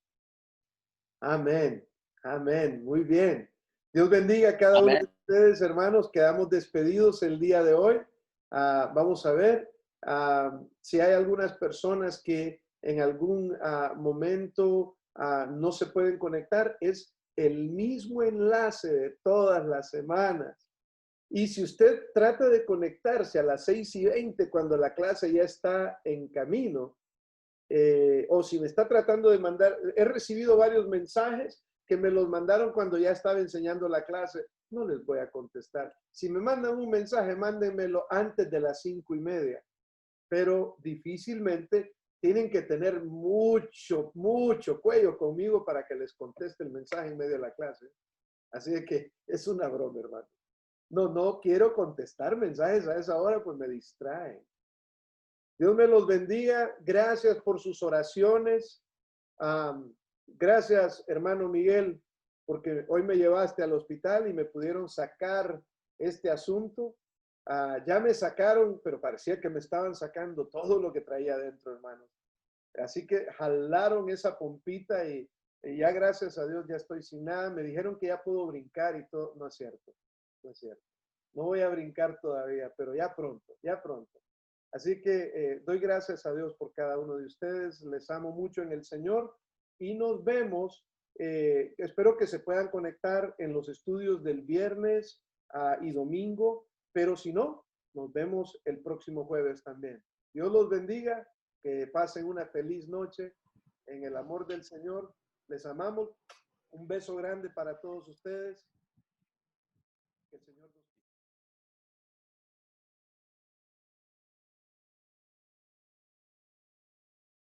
amén, amén. Muy bien. Dios bendiga a cada uno de ustedes, hermanos. Quedamos despedidos el día de hoy. Vamos a ver si hay algunas personas que en algún momento no se pueden conectar. Es el mismo enlace de todas las semanas. Y si usted trata de conectarse a las 6:20 cuando la clase ya está en camino, o si me está tratando de mandar, he recibido varios mensajes que me los mandaron cuando ya estaba enseñando la clase, no les voy a contestar. Si me mandan un mensaje, mándenmelo antes de las 5:30, pero difícilmente tienen que tener mucho cuello conmigo para que les conteste el mensaje en medio de la clase. Así de que es una broma, hermano. No quiero contestar mensajes a esa hora, pues me distraen. Dios me los bendiga. Gracias por sus oraciones. Gracias, hermano Miguel, porque hoy me llevaste al hospital y me pudieron sacar este asunto. Ya me sacaron, pero parecía que me estaban sacando todo lo que traía adentro, hermano. Así que jalaron esa pompita y ya gracias a Dios ya estoy sin nada. Me dijeron que ya puedo brincar y todo. No es cierto. No es cierto. No voy a brincar todavía, pero ya pronto, ya pronto. Así que doy gracias a Dios por cada uno de ustedes. Les amo mucho en el Señor y nos vemos. Espero que se puedan conectar en los estudios del viernes y domingo, pero si no, nos vemos el próximo jueves también. Dios los bendiga, que pasen una feliz noche en el amor del Señor. Les amamos. Un beso grande para todos ustedes. Que el Señor los